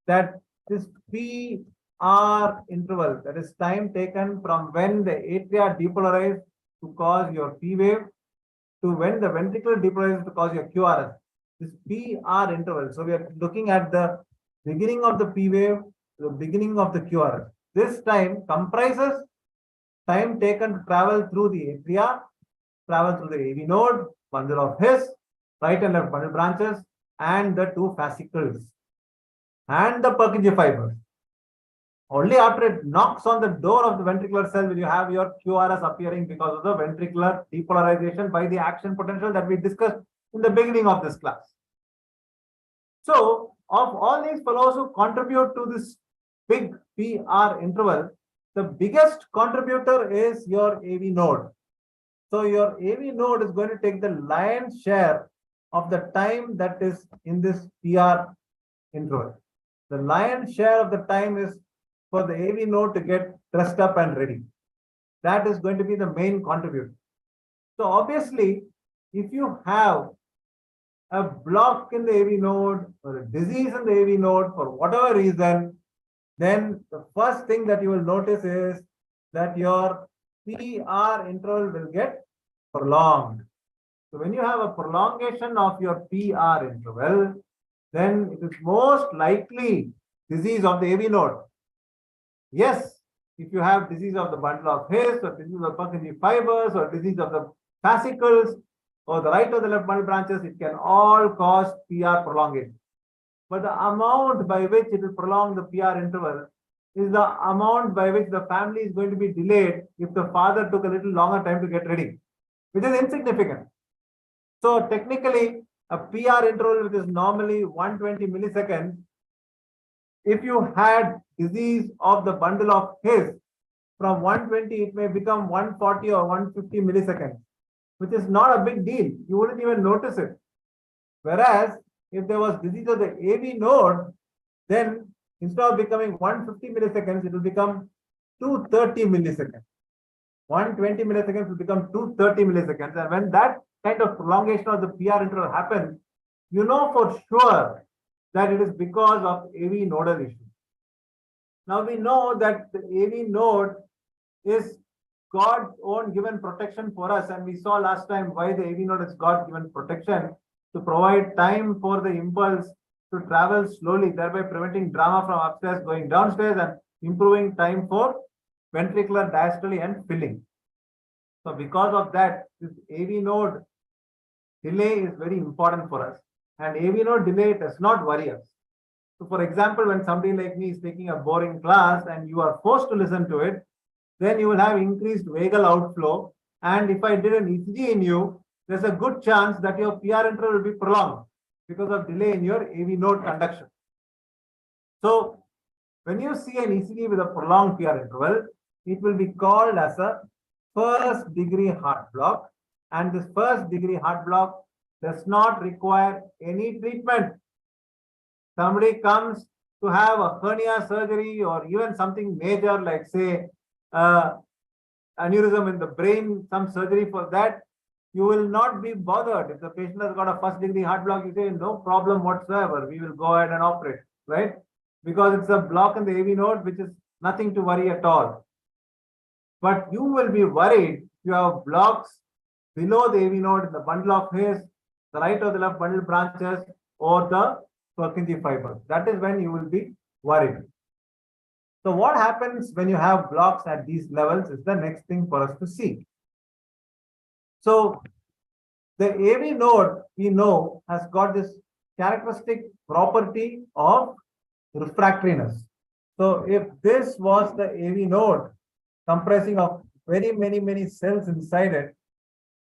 that this PR interval, that is time taken from when the atria depolarize to cause your P wave to when the ventricle depolarizes to cause your QRS, this PR interval. So we are looking at the beginning of the P wave, the beginning of the QRS. This time comprises time taken to travel through the atria, travel through the AV node, bundle of His, right and left bundle branches, and the two fascicles, and the Purkinje fibers. Only after it knocks on the door of the ventricular cell will you have your QRS appearing, because of the ventricular depolarization by the action potential that we discussed in the beginning of this class. So, of all these fellows who contribute to this big PR interval, the biggest contributor is your AV node. So your AV node is going to take the lion's share of the time that is in this PR interval. The lion's share of the time is for the AV node to get dressed up and ready. That is going to be the main contributor. So obviously, if you have a block in the AV node or a disease in the AV node for whatever reason, then the first thing that you will notice is that your PR interval will get prolonged. So when you have a prolongation of your PR interval, then it is most likely disease of the AV node. Yes, if you have disease of the bundle of His, or disease of Purkinje fibers, or disease of the fascicles, or the right or the left bundle branches, it can all cause PR prolongation. But the amount by which it will prolong the PR interval is the amount by which the family is going to be delayed if the father took a little longer time to get ready, which is insignificant. So technically, a PR interval which is normally 120 milliseconds, if you had disease of the bundle of His, from 120 it may become 140 or 150 milliseconds, which is not a big deal. You wouldn't even notice it. Whereas if there was disease of the AV node, then instead of becoming 150 milliseconds, it will become 230 milliseconds. 120 milliseconds will become 230 milliseconds. And when that kind of prolongation of the PR interval happens, you know for sure that it is because of AV nodal issue. Now we know that the AV node is God's own given protection for us, and we saw last time why the AV node is God's given protection, to provide time for the impulse to travel slowly, thereby preventing drama from upstairs going downstairs and improving time for ventricular diastole and filling. So because of that, this AV node delay is very important for us, and AV node delay does not worry us. So for example, when somebody like me is taking a boring class and you are forced to listen to it, then you will have increased vagal outflow. And if I did an ECG in you, there's a good chance that your PR interval will be prolonged because of delay in your AV node conduction. So when you see an ECG with a prolonged PR interval, it will be called as a first degree heart block. And this first degree heart block does not require any treatment. Somebody comes to have a hernia surgery or even something major like say aneurysm in the brain, some surgery for that, you will not be bothered. If the patient has got a first degree heart block, you say no problem whatsoever, we will go ahead and operate, right? Because it's a block in the AV node, which is nothing to worry at all. But you will be worried if you have blocks below the AV node in the bundle of hairs, the right or the left bundle branches, or the Purkinje fiber. That is when you will be worried. So what happens when you have blocks at these levels is the next thing for us to see. So the AV node, we know, has got this characteristic property of refractoriness. So if this was the AV node comprising of many cells inside it,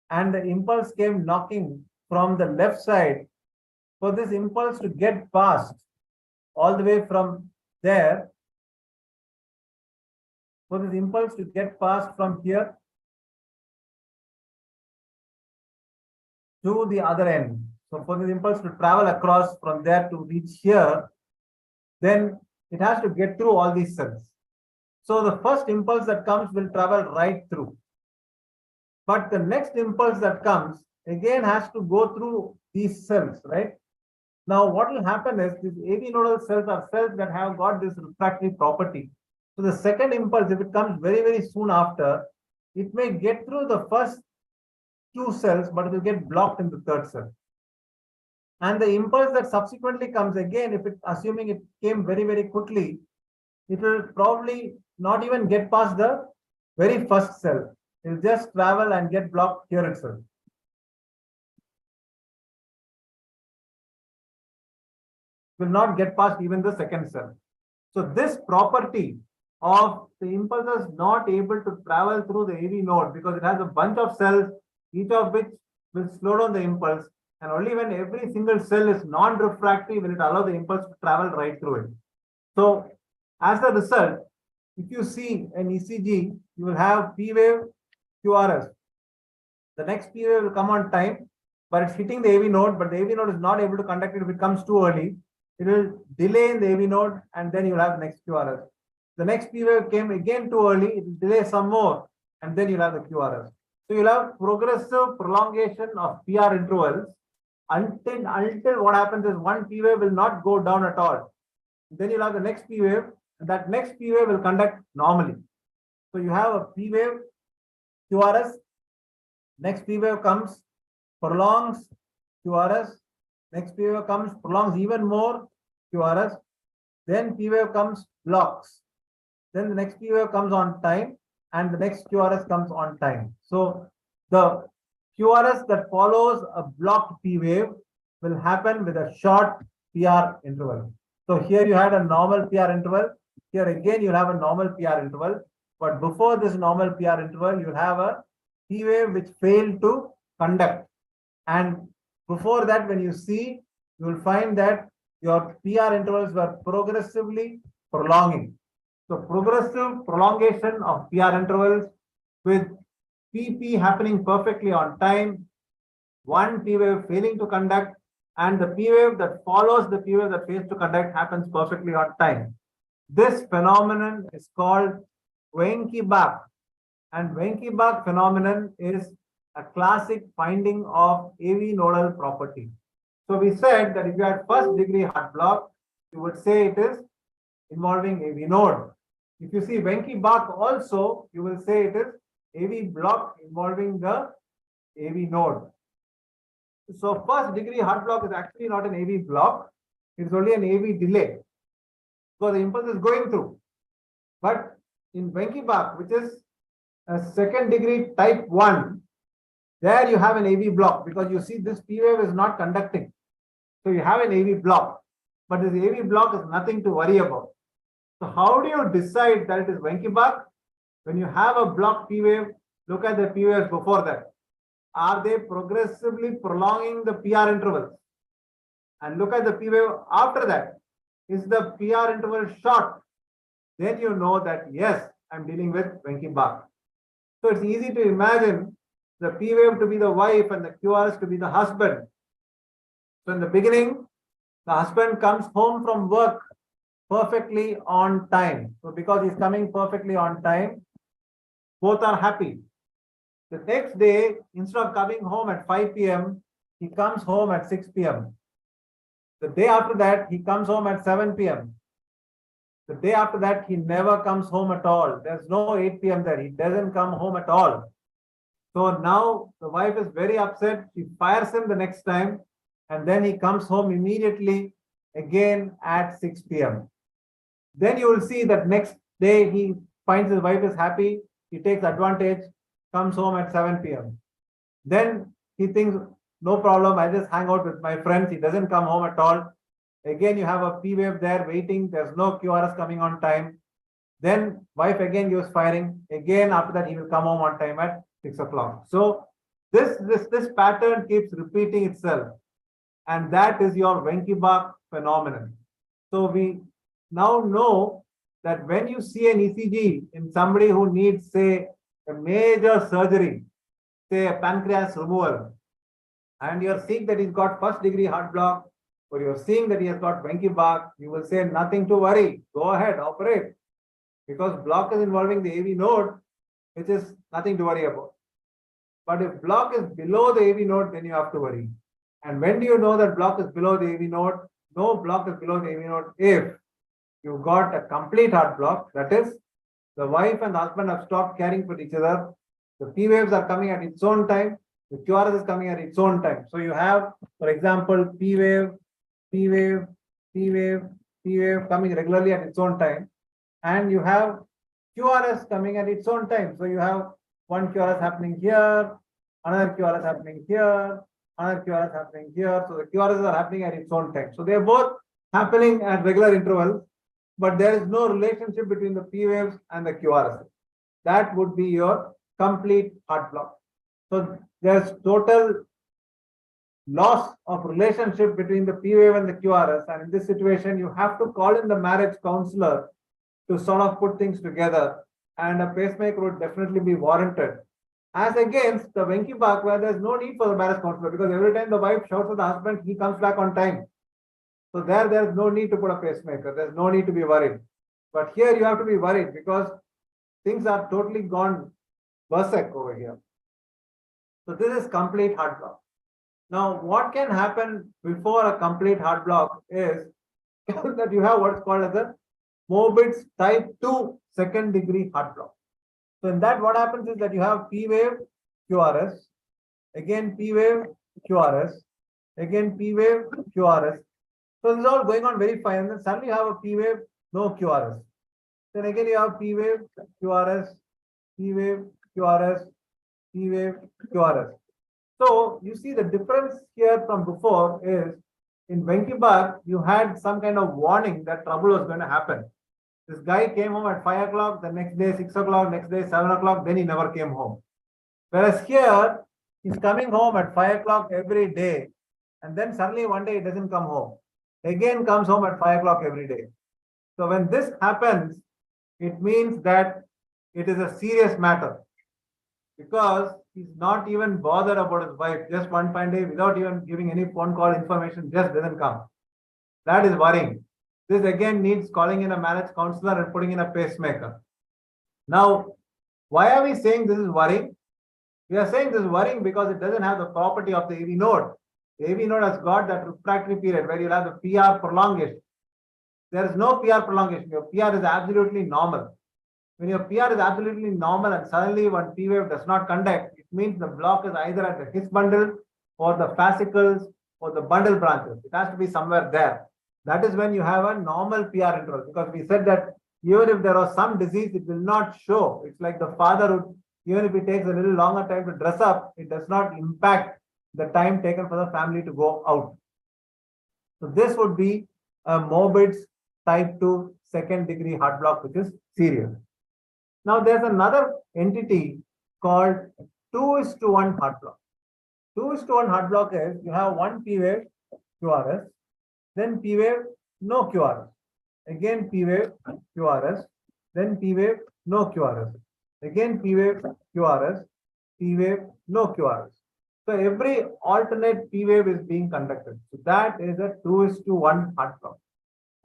and the impulse came knocking from the left side, for this impulse to get past all the way from there, for this impulse to get past from here to the other end. So for this impulse to travel across from there to reach here, then it has to get through all these cells. So the first impulse that comes will travel right through. But the next impulse that comes again has to go through these cells, right? Now what will happen is these AV nodal cells are cells that have got this refractory property. So the second impulse, if it comes very soon after, it may get through the first two cells, but it will get blocked in the third cell. And the impulse that subsequently comes again, if it, assuming it came very quickly, it will probably not even get past the very first cell. It will just travel and get blocked here itself. Will not get past even the second cell. So this property of the impulses not able to travel through the AV node because it has a bunch of cells, each of which will slow down the impulse, and only when every single cell is non-refractory will it allow the impulse to travel right through it. So as a result, if you see an ECG, you will have P wave, QRS. The next P wave will come on time, but it's hitting the AV node, but the AV node is not able to conduct it if it comes too early. It will delay in the AV node, and then you'll have the next QRS. The next P wave came again too early, it will delay some more, and then you'll have the QRS. So you'll have progressive prolongation of PR intervals until what happens is one P wave will not go down at all. Then you'll have the next P wave, and that next P wave will conduct normally. So you have a P wave, QRS, next P wave comes, prolongs, QRS, next P wave comes, prolongs even more, QRS, then P wave comes, blocks, then the next P wave comes on time, and the next QRS comes on time. So the QRS that follows a blocked P wave will happen with a short PR interval. So here you had a normal PR interval. Here again you have a normal PR interval. But before this normal PR interval, you have a P wave which failed to conduct. And before that, when you see, you will find that your PR intervals were progressively prolonging. So progressive prolongation of PR intervals with PP happening perfectly on time, one P wave failing to conduct, and the P wave that follows the P wave that fails to conduct happens perfectly on time. This phenomenon is called Wenckebach, and Wenckebach phenomenon is a classic finding of AV nodal property. So we said that if you had first degree heart block, you would say it is involving AV node. If you see Wenckebach also, you will say it is AV block involving the AV node. So first degree heart block is actually not an AV block, it's only an AV delay because the impulse is going through. But in Wenckebach, which is a second degree type 1, there you have an AV block because you see this P wave is not conducting. So you have an AV block, but this AV block is nothing to worry about. So how do you decide that it is Wenckebach? When you have a blocked P wave, look at the P waves before that. Are they progressively prolonging the PR intervals? And look at the P wave after that. Is the PR interval short? then you know that yes, I'm dealing with Venki Bach. So it's easy to imagine the P wave to be the wife and the QRS to be the husband. So in the beginning, the husband comes home from work perfectly on time. So because he's coming perfectly on time, both are happy. The next day, instead of coming home at 5 p.m., he comes home at 6 p.m. The day after that, he comes home at 7 p.m. The day after that, he never comes home at all. There's no 8 p.m. there. He doesn't come home at all. So now the wife is very upset. She fires him the next time. And then he comes home immediately again at 6 p.m. Then you will see that next day he finds his wife is happy. He takes advantage, comes home at 7 p.m. Then he thinks, no problem, I just hang out with my friends. He doesn't come home at all. Again, you have a P wave there waiting. There's no QRS coming on time. Then wife again gives firing. Again, after that, he will come home on time at 6 o'clock. So this pattern keeps repeating itself. And that is your Venki Bach phenomenon. So we now know that when you see an ECG in somebody who needs, say, a major surgery, say a pancreas removal, and you're seeing that he's got first degree heart block, or you're seeing that he has got Venki Bach, you will say nothing to worry. Go ahead, operate. Because block is involving the AV node, which is nothing to worry about. But if block is below the AV node, then you have to worry. And when do you know that block is below the AV node? No block is below the AV node if you got a complete heart block, that is, the wife and the husband have stopped caring for each other. The P waves are coming at its own time. The QRS is coming at its own time. So you have, for example, P wave, P wave, P wave, P wave coming regularly at its own time. And you have QRS coming at its own time. So you have one QRS happening here, another QRS happening here, another QRS happening here. So the QRS are happening at its own time. So they are both happening at regular intervals, but there is no relationship between the P waves and the QRS. That would be your complete heart block. So there's total loss of relationship between the P wave and the QRS. And in this situation, you have to call in the marriage counselor to sort of put things together. And a pacemaker would definitely be warranted. As against the Venki Bach, where there's no need for the marriage counselor, because every time the wife shouts at the husband, he comes back on time. So there's no need to put a pacemaker. There's no need to be worried. But here you have to be worried because things are totally gone berserk over here. So this is complete heart block. Now, what can happen before a complete heart block is that you have what's called as a Mobitz type 2 second degree heart block. So in that, what happens is that you have P wave, QRS, again P wave, QRS, again P wave, QRS. So this is all going on very fine. And then suddenly you have a P wave, no QRS. Then again you have P wave, QRS, P wave, QRS, P wave, QRS. So you see the difference here from before is in Venki Bach, you had some kind of warning that trouble was going to happen. This guy came home at 5 o'clock, the next day 6 o'clock, next day 7 o'clock, then he never came home. Whereas here, he's coming home at 5 o'clock every day, and then suddenly one day he doesn't come home. Again comes home at 5 o'clock every day. So when this happens, it means that it is a serious matter because he's not even bothered about his wife. Just one fine day, without even giving any phone call information, just doesn't come. That is worrying. This again needs calling in a marriage counselor and putting in a pacemaker. Now, why are we saying this is worrying? We are saying this is worrying because it doesn't have the property of the AV node. The AV node has got that refractory period where you have the PR prolongation. There is no PR prolongation. Your PR is absolutely normal. When your PR is absolutely normal and suddenly one P wave does not conduct, it means the block is either at the His bundle or the fascicles or the bundle branches. It has to be somewhere there. That is when you have a normal PR interval, because we said that even if there was some disease, it will not show. It's like the father who, even if it takes a little longer time to dress up, it does not impact the time taken for the family to go out. So this would be a Mobitz type 2 second degree heart block, which is serious. Now there's another entity called 2:1 heart block. 2:1 heart block is you have one P wave, QRS, then P wave, no QRS. Again P wave, QRS, then P wave, no QRS. Again P wave, QRS, P wave, no QRS. So every alternate P wave is being conducted. So that is a 2:1 heart block.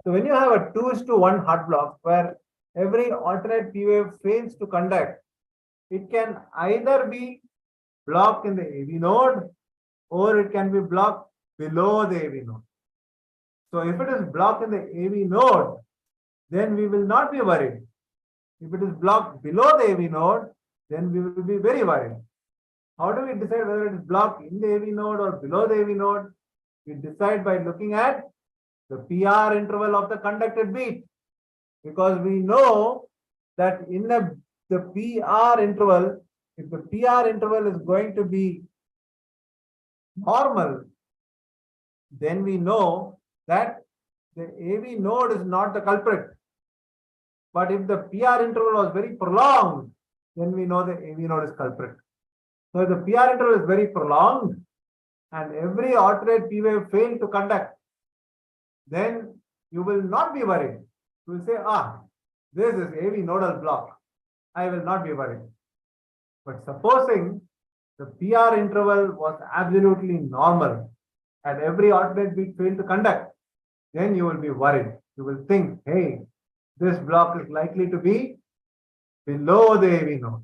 So when you have a 2:1 heart block where every alternate P wave fails to conduct, it can either be blocked in the AV node or it can be blocked below the AV node. So if it is blocked in the AV node, then we will not be worried. If it is blocked below the AV node, then we will be very worried. How do we decide whether it is blocked in the AV node or below the AV node? We decide by looking at the PR interval of the conducted beat. Because we know that in the PR interval, if the PR interval is going to be normal, then we know that the AV node is not the culprit. But if the PR interval was very prolonged, then we know the AV node is culprit. So if the PR interval is very prolonged and every alternate P wave failed to conduct, then you will not be worried. You will say, this is AV nodal block. I will not be worried. But supposing the PR interval was absolutely normal and every alternate beat failed to conduct, then you will be worried. You will think, hey, this block is likely to be below the AV node.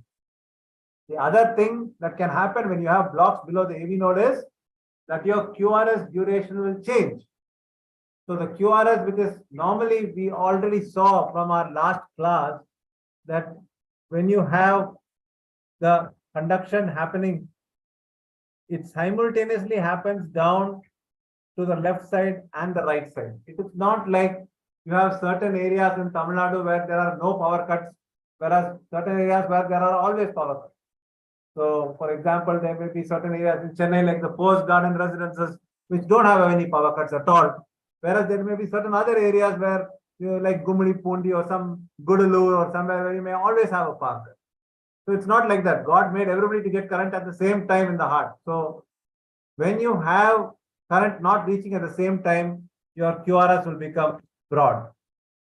The other thing that can happen when you have blocks below the AV node is that your QRS duration will change. So the QRS, which is normally we already saw from our last class, that when you have the conduction happening, it simultaneously happens down to the left side and the right side. It is not like you have certain areas in Tamil Nadu where there are no power cuts, whereas certain areas where there are always power cuts. So, for example, there may be certain areas in Chennai like the post garden residences which don't have any power cuts at all. Whereas there may be certain other areas where like Gumudi Pundi or some Gudalur or somewhere where you may always have a power cut. So it's not like that. God made everybody to get current at the same time in the heart. So when you have current not reaching at the same time, your QRS will become broad.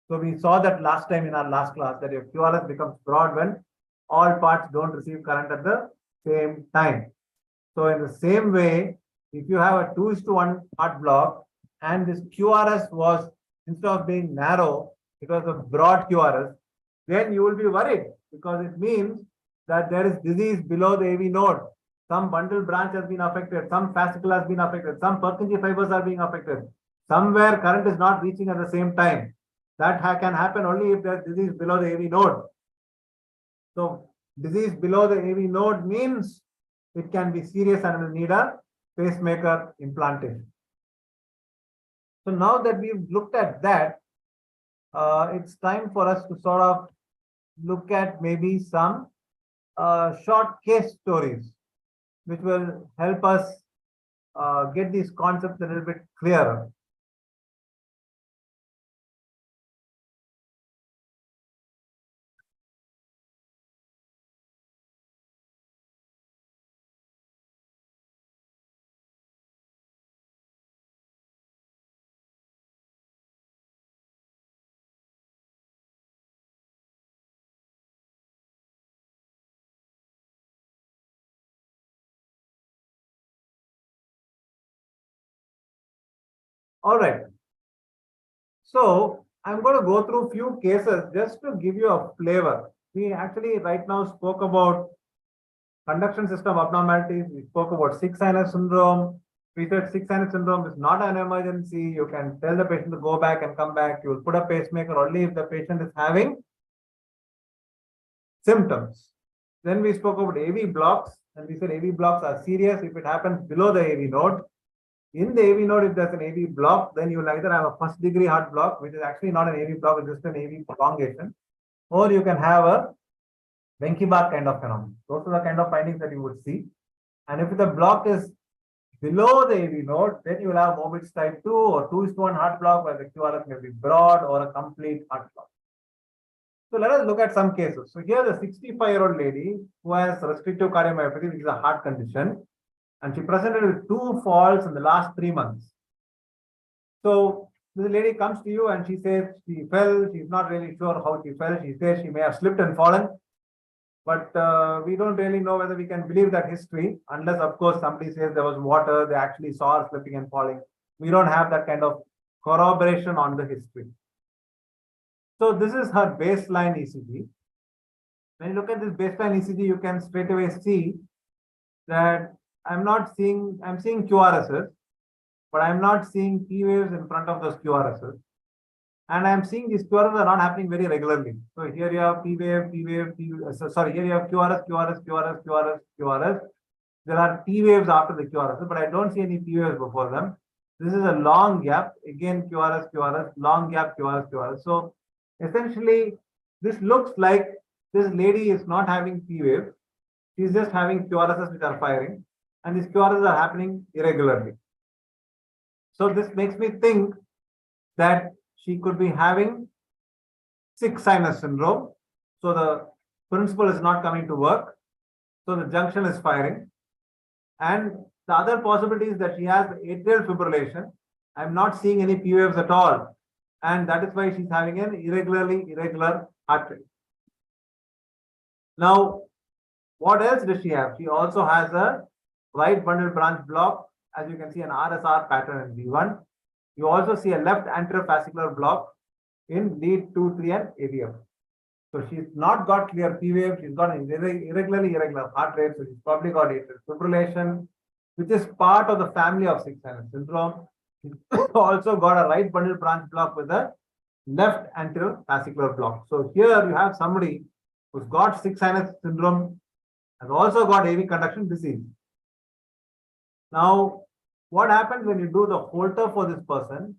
So we saw that last time in our last class that your QRS becomes broad when all parts don't receive current at the same time. So in the same way, if you have a 2:1 heart block and this QRS was, instead of being narrow, it was a broad QRS, then you will be worried because it means that there is disease below the AV node. Some bundle branch has been affected, some fascicle has been affected, some Purkinje fibers are being affected. Somewhere current is not reaching at the same time. That can happen only if there is disease below the AV node. So disease below the AV node means it can be serious and will need a pacemaker implantation. So now that we've looked at that, it's time for us to sort of look at maybe some short case stories, which will help us get these concepts a little bit clearer. All right. So I'm going to go through a few cases just to give you a flavor. We actually right now spoke about conduction system abnormalities. We spoke about sick sinus syndrome. We said sick sinus syndrome is not an emergency. You can tell the patient to go back and come back. You will put a pacemaker only if the patient is having symptoms. Then we spoke about AV blocks, and we said AV blocks are serious if it happens below the AV node. In the AV node, if there's an AV block, then you will either have a first degree heart block, which is actually not an AV block, it's just an AV prolongation, or you can have a Wenckebach kind of phenomenon. Those are the kind of findings that you would see. And if the block is below the AV node, then you will have Mobitz type 2 or 2:1 heart block where the QRS may be broad or a complete heart block. So let us look at some cases. So here's a 65-year-old lady who has restrictive cardiomyopathy, which is a heart condition. And she presented with 2 falls in the last 3 months. So this lady comes to you and she says she fell, she's not really sure how she fell. She says she may have slipped and fallen, but we don't really know whether we can believe that history unless, of course, somebody says there was water, they actually saw her slipping and falling. We don't have that kind of corroboration on the history. So this is her baseline ECG. When you look at this baseline ECG, you can straight away see that I'm seeing QRSs, but I'm not seeing P waves in front of those QRSs. And I'm seeing these QRSs are not happening very regularly. So here you have P wave, here you have QRS. There are P waves after the QRS, but I don't see any P waves before them. This is a long gap, again QRS, long gap, QRS. So essentially, this looks like this lady is not having P waves. She's just having QRSs which are firing, and these QRSs are happening irregularly. So this makes me think that she could be having sick sinus syndrome. So the principle is not coming to work. So the junction is firing. And the other possibility is that she has atrial fibrillation. I'm not seeing any P waves at all. And that is why she's having an irregular heart rate. Now, what else does she have? She also has a right bundle branch block. As you can see, an RSR pattern in V1. You also see a left anterior fascicular block in lead 2, 3, and AVF. So she's not got clear P wave. She's got an irregular heart rate. So she's probably got atrial fibrillation, which is part of the family of sick sinus syndrome. She's also got a right bundle branch block with a left anterior fascicular block. So here you have somebody who's got sick sinus syndrome and also got AV conduction disease. Now, what happens when you do the Holter for this person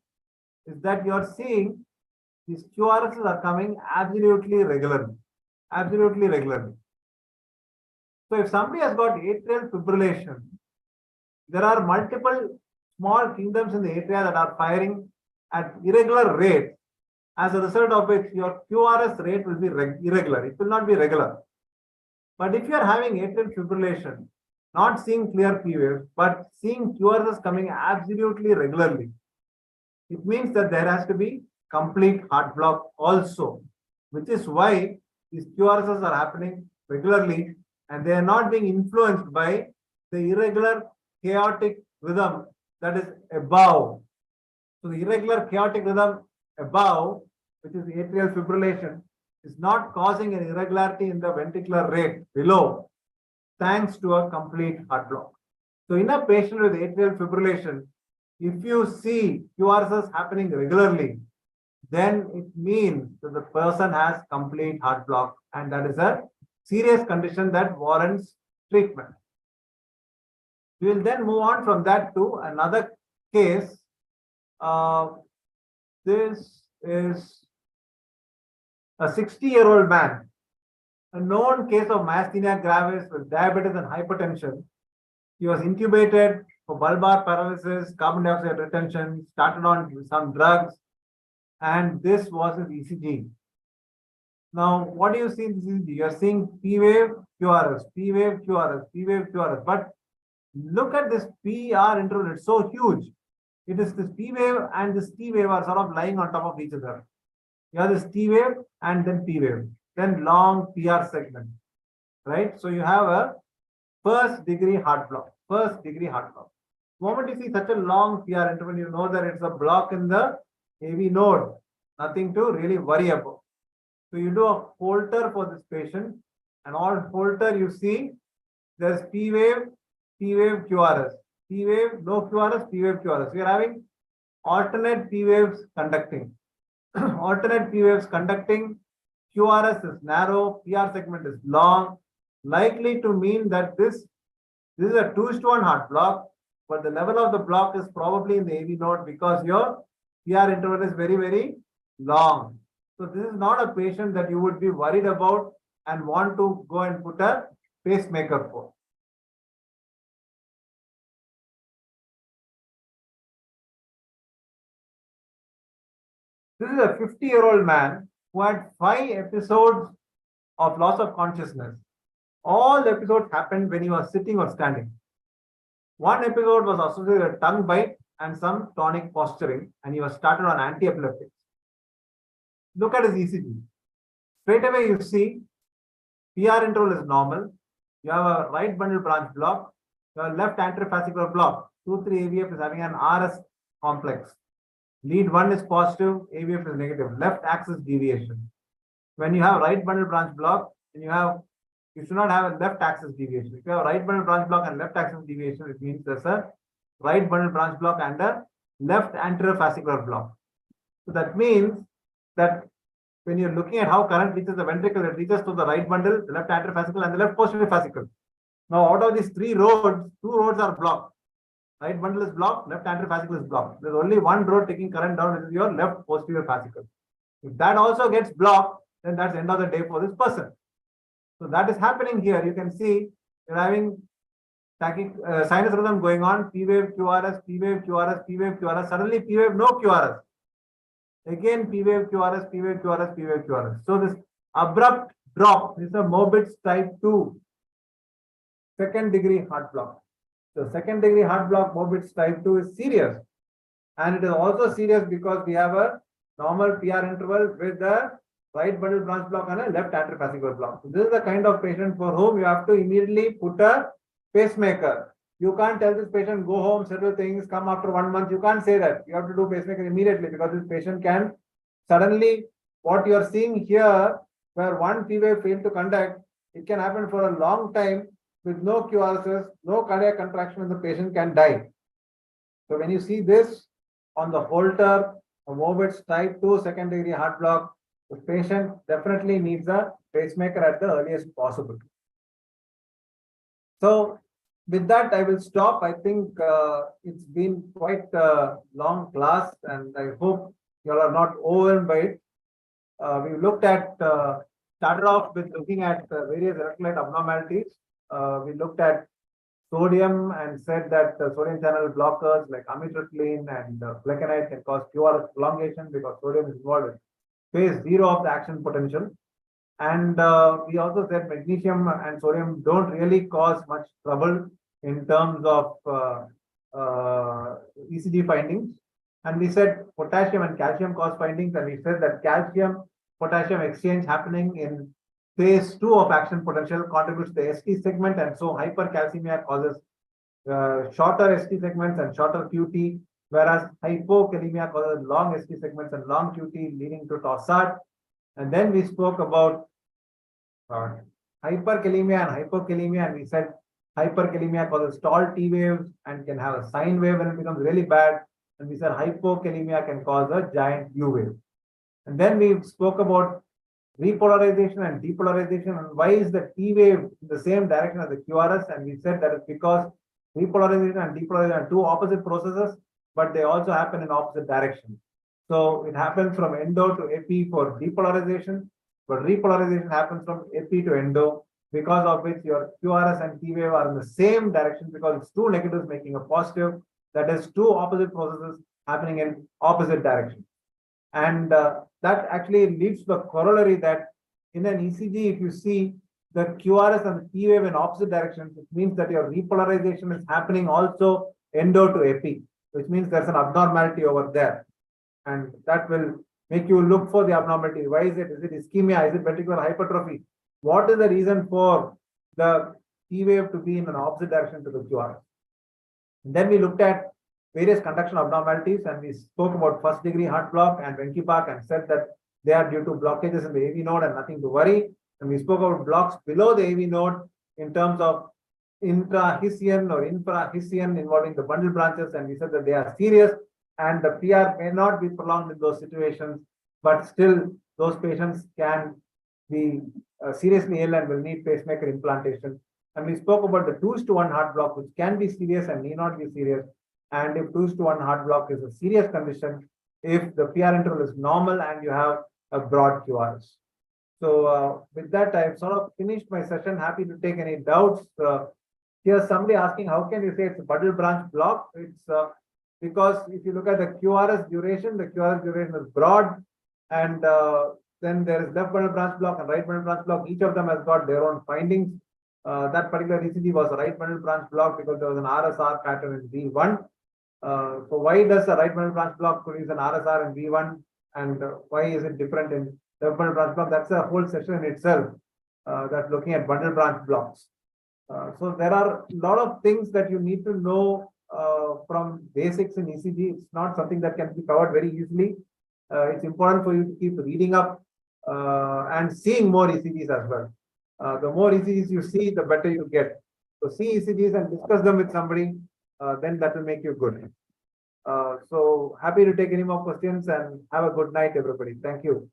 is that you're seeing these QRSs are coming absolutely regularly. So if somebody has got atrial fibrillation, there are multiple small kingdoms in the atria that are firing at irregular rates, as a result of which your QRS rate will be irregular. It will not be regular. But if you are having atrial fibrillation, not seeing clear P waves, but seeing QRSs coming absolutely regularly, it means that there has to be complete heart block also, which is why these QRSs are happening regularly and they are not being influenced by the irregular chaotic rhythm that is above. So the irregular chaotic rhythm above, which is atrial fibrillation, is not causing an irregularity in the ventricular rate below, thanks to a complete heart block. So in a patient with atrial fibrillation, if you see QRSs happening regularly, then it means that the person has complete heart block, and that is a serious condition that warrants treatment. We will then move on from that to another case. This is a 60-year-old man, a known case of myasthenia gravis with diabetes and hypertension. He was intubated for bulbar paralysis, carbon dioxide retention, started on some drugs, and this was his ECG. Now, what do you see in this ECG? You are seeing P wave, QRS, P wave, QRS, P wave, QRS. But look at this PR interval, it's so huge. It is this P wave and this T wave are sort of lying on top of each other. You have this T wave and then P wave, then long PR segment, right? So you have a first degree heart block. The moment you see such a long PR interval, you know that it's a block in the AV node, nothing to really worry about. So you do a Holter for this patient, and on Holter you see there's P wave, QRS, P wave, no QRS, P wave, QRS. We are having alternate P waves conducting. Alternate P waves conducting, QRS is narrow, PR segment is long, likely to mean that this is a 2:1 heart block, but the level of the block is probably in the AV node because your PR interval is very, very long. So this is not a patient that you would be worried about and want to go and put a pacemaker for. This is a 50-year-old man who had 5 episodes of loss of consciousness. All the episodes happened when he was sitting or standing. One episode was associated with tongue bite and some tonic posturing, and he was started on anti-epileptics. Look at his ECG. Straight away you see PR interval is normal. You have a right bundle branch block. You have left anterofascicular block. 2,3 AVF is having an RS complex. Lead 1 is positive, AVF is negative. Left axis deviation. When you have right bundle branch block, then you should not have a left axis deviation. If you have right bundle branch block and left axis deviation, it means there's a right bundle branch block and a left anterofascicular block. So that means that when you're looking at how current reaches the ventricle, it reaches to the right bundle, the left anterofascicle, and the left posterior fascicle. Now, out of these 3 roads, 2 roads are blocked. Right bundle is blocked, left anterofascicle is blocked. There's only one road taking current down, which is your left posterior fascicle. If that also gets blocked, then that's the end of the day for this person. So that is happening here. You can see you're having sinus rhythm going on, P wave, QRS, P wave, QRS, P wave, QRS. Suddenly P wave, no QRS. Again, P wave, QRS, P wave, QRS, P wave, QRS. So this abrupt drop is a Mobitz type 2 second degree heart block. So second degree heart block Mobitz type 2 is serious. And it is also serious because we have a normal PR interval with the right bundle branch block and a left anterofascicular block. So this is the kind of patient for whom you have to immediately put a pacemaker. You can't tell this patient, go home, settle things, come after 1 month. You can't say that. You have to do pacemaker immediately because this patient can suddenly, what you are seeing here, where one P wave failed to conduct, it can happen for a long time with no QRSs, no cardiac contraction, and the patient can die. So when you see this on the Holter, a Mobitz type 2 second degree heart block, the patient definitely needs a pacemaker at the earliest possible. So with that, I will stop. I think it's been quite a long class, and I hope you all are not overwhelmed by it. We looked at, started off with looking at various electrolyte abnormalities. We looked at sodium and said that sodium channel blockers like amitriptyline and flecainide can cause QRS prolongation because sodium is involved in phase 0 of the action potential. And we also said magnesium and sodium don't really cause much trouble in terms of ECG findings. And we said potassium and calcium cause findings, and we said that calcium potassium exchange happening in phase 2 of action potential contributes to the ST segment, and so hypercalcemia causes shorter ST segments and shorter QT, whereas hypokalemia causes long ST segments and long QT, leading to torsade. And then we spoke about hyperkalemia and hypokalemia, and we said hyperkalemia causes stall T waves and can have a sine wave when it becomes really bad, and we said hypokalemia can cause a giant U wave. And then we spoke about repolarization and depolarization, and why is the T wave in the same direction as the QRS, and we said that it's because repolarization and depolarization are 2 opposite processes, but they also happen in opposite directions. So it happens from endo to epi for depolarization, but repolarization happens from epi to endo, because of which your QRS and T wave are in the same direction because it's 2 negatives making a positive. That is 2 opposite processes happening in opposite directions. And that actually leads to the corollary that in an ECG, if you see the QRS and the T wave in opposite directions, it means that your repolarization is happening also endo to epi, which means there's an abnormality over there. And that will make you look for the abnormality. Why is it? Is it ischemia? Is it ventricular hypertrophy? What is the reason for the T wave to be in an opposite direction to the QRS? And then we looked at various conduction abnormalities, and we spoke about first degree heart block and Wenckebach and said that they are due to blockages in the AV node and nothing to worry. And we spoke about blocks below the AV node in terms of intrahisian or infrahisian involving the bundle branches, and we said that they are serious and the PR may not be prolonged in those situations, but still those patients can be seriously ill and will need pacemaker implantation. And we spoke about the 2:1 heart block, which can be serious and need not be serious. And if 2:1 heart block is a serious condition, if the PR interval is normal and you have a broad QRS. So with that, I've sort of finished my session. Happy to take any doubts. Here's somebody asking, how can you say it's a bundle branch block? It's because if you look at the QRS duration is broad, and then there is left bundle branch block and right bundle branch block. Each of them has got their own findings. That particular ECG was a right bundle branch block because there was an RSR pattern in V1. So why does the right bundle branch block produce an RSR in V1, and why is it different in left bundle branch block? That's a whole session in itself. That's looking at bundle branch blocks. So there are a lot of things that you need to know from basics in ECG. It's not something that can be covered very easily. It's important for you to keep reading up and seeing more ECGs as well. The more ECGs you see, the better you get. So see ECGs and discuss them with somebody, then that will make you good. So happy to take any more questions, and have a good night, everybody. Thank you.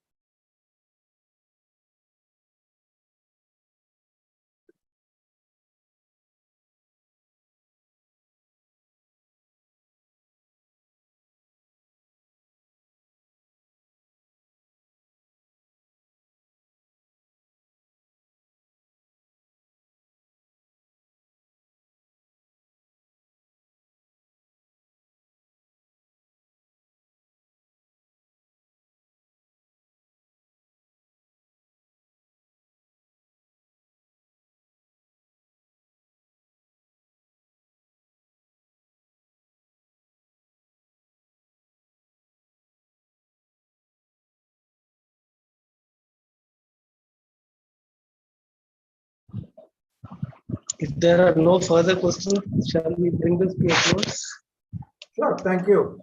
If there are no further questions, shall we bring this to a close? Sure. Thank you.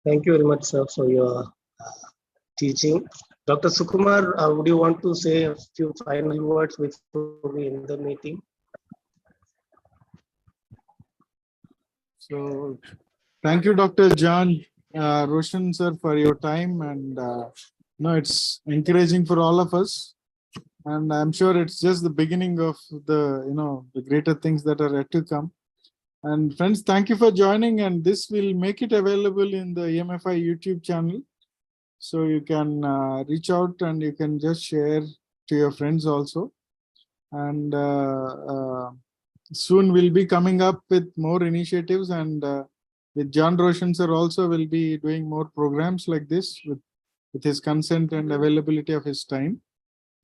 Thank you very much, sir, for your teaching. Dr. Sukumar, would you want to say a few final words before we end the meeting? So thank you, Dr. John, Roshan sir, for your time, and it's encouraging for all of us. And I'm sure it's just the beginning of the greater things that are yet to come. And friends, thank you for joining, and this will make it available in the EMFI YouTube channel. So you can reach out and you can just share to your friends also. And soon we'll be coming up with more initiatives, and with John Roshan sir also will be doing more programs like this with his consent and availability of his time.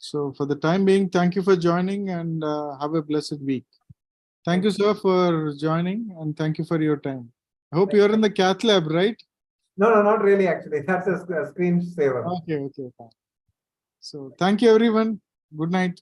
So for the time being, thank you for joining, and have a blessed week. Thank you, sir, for joining, and thank you for your time. I hope you're in the cath lab, right? No, not really, actually. That's a screen saver. Okay. So thank you, everyone. Good night.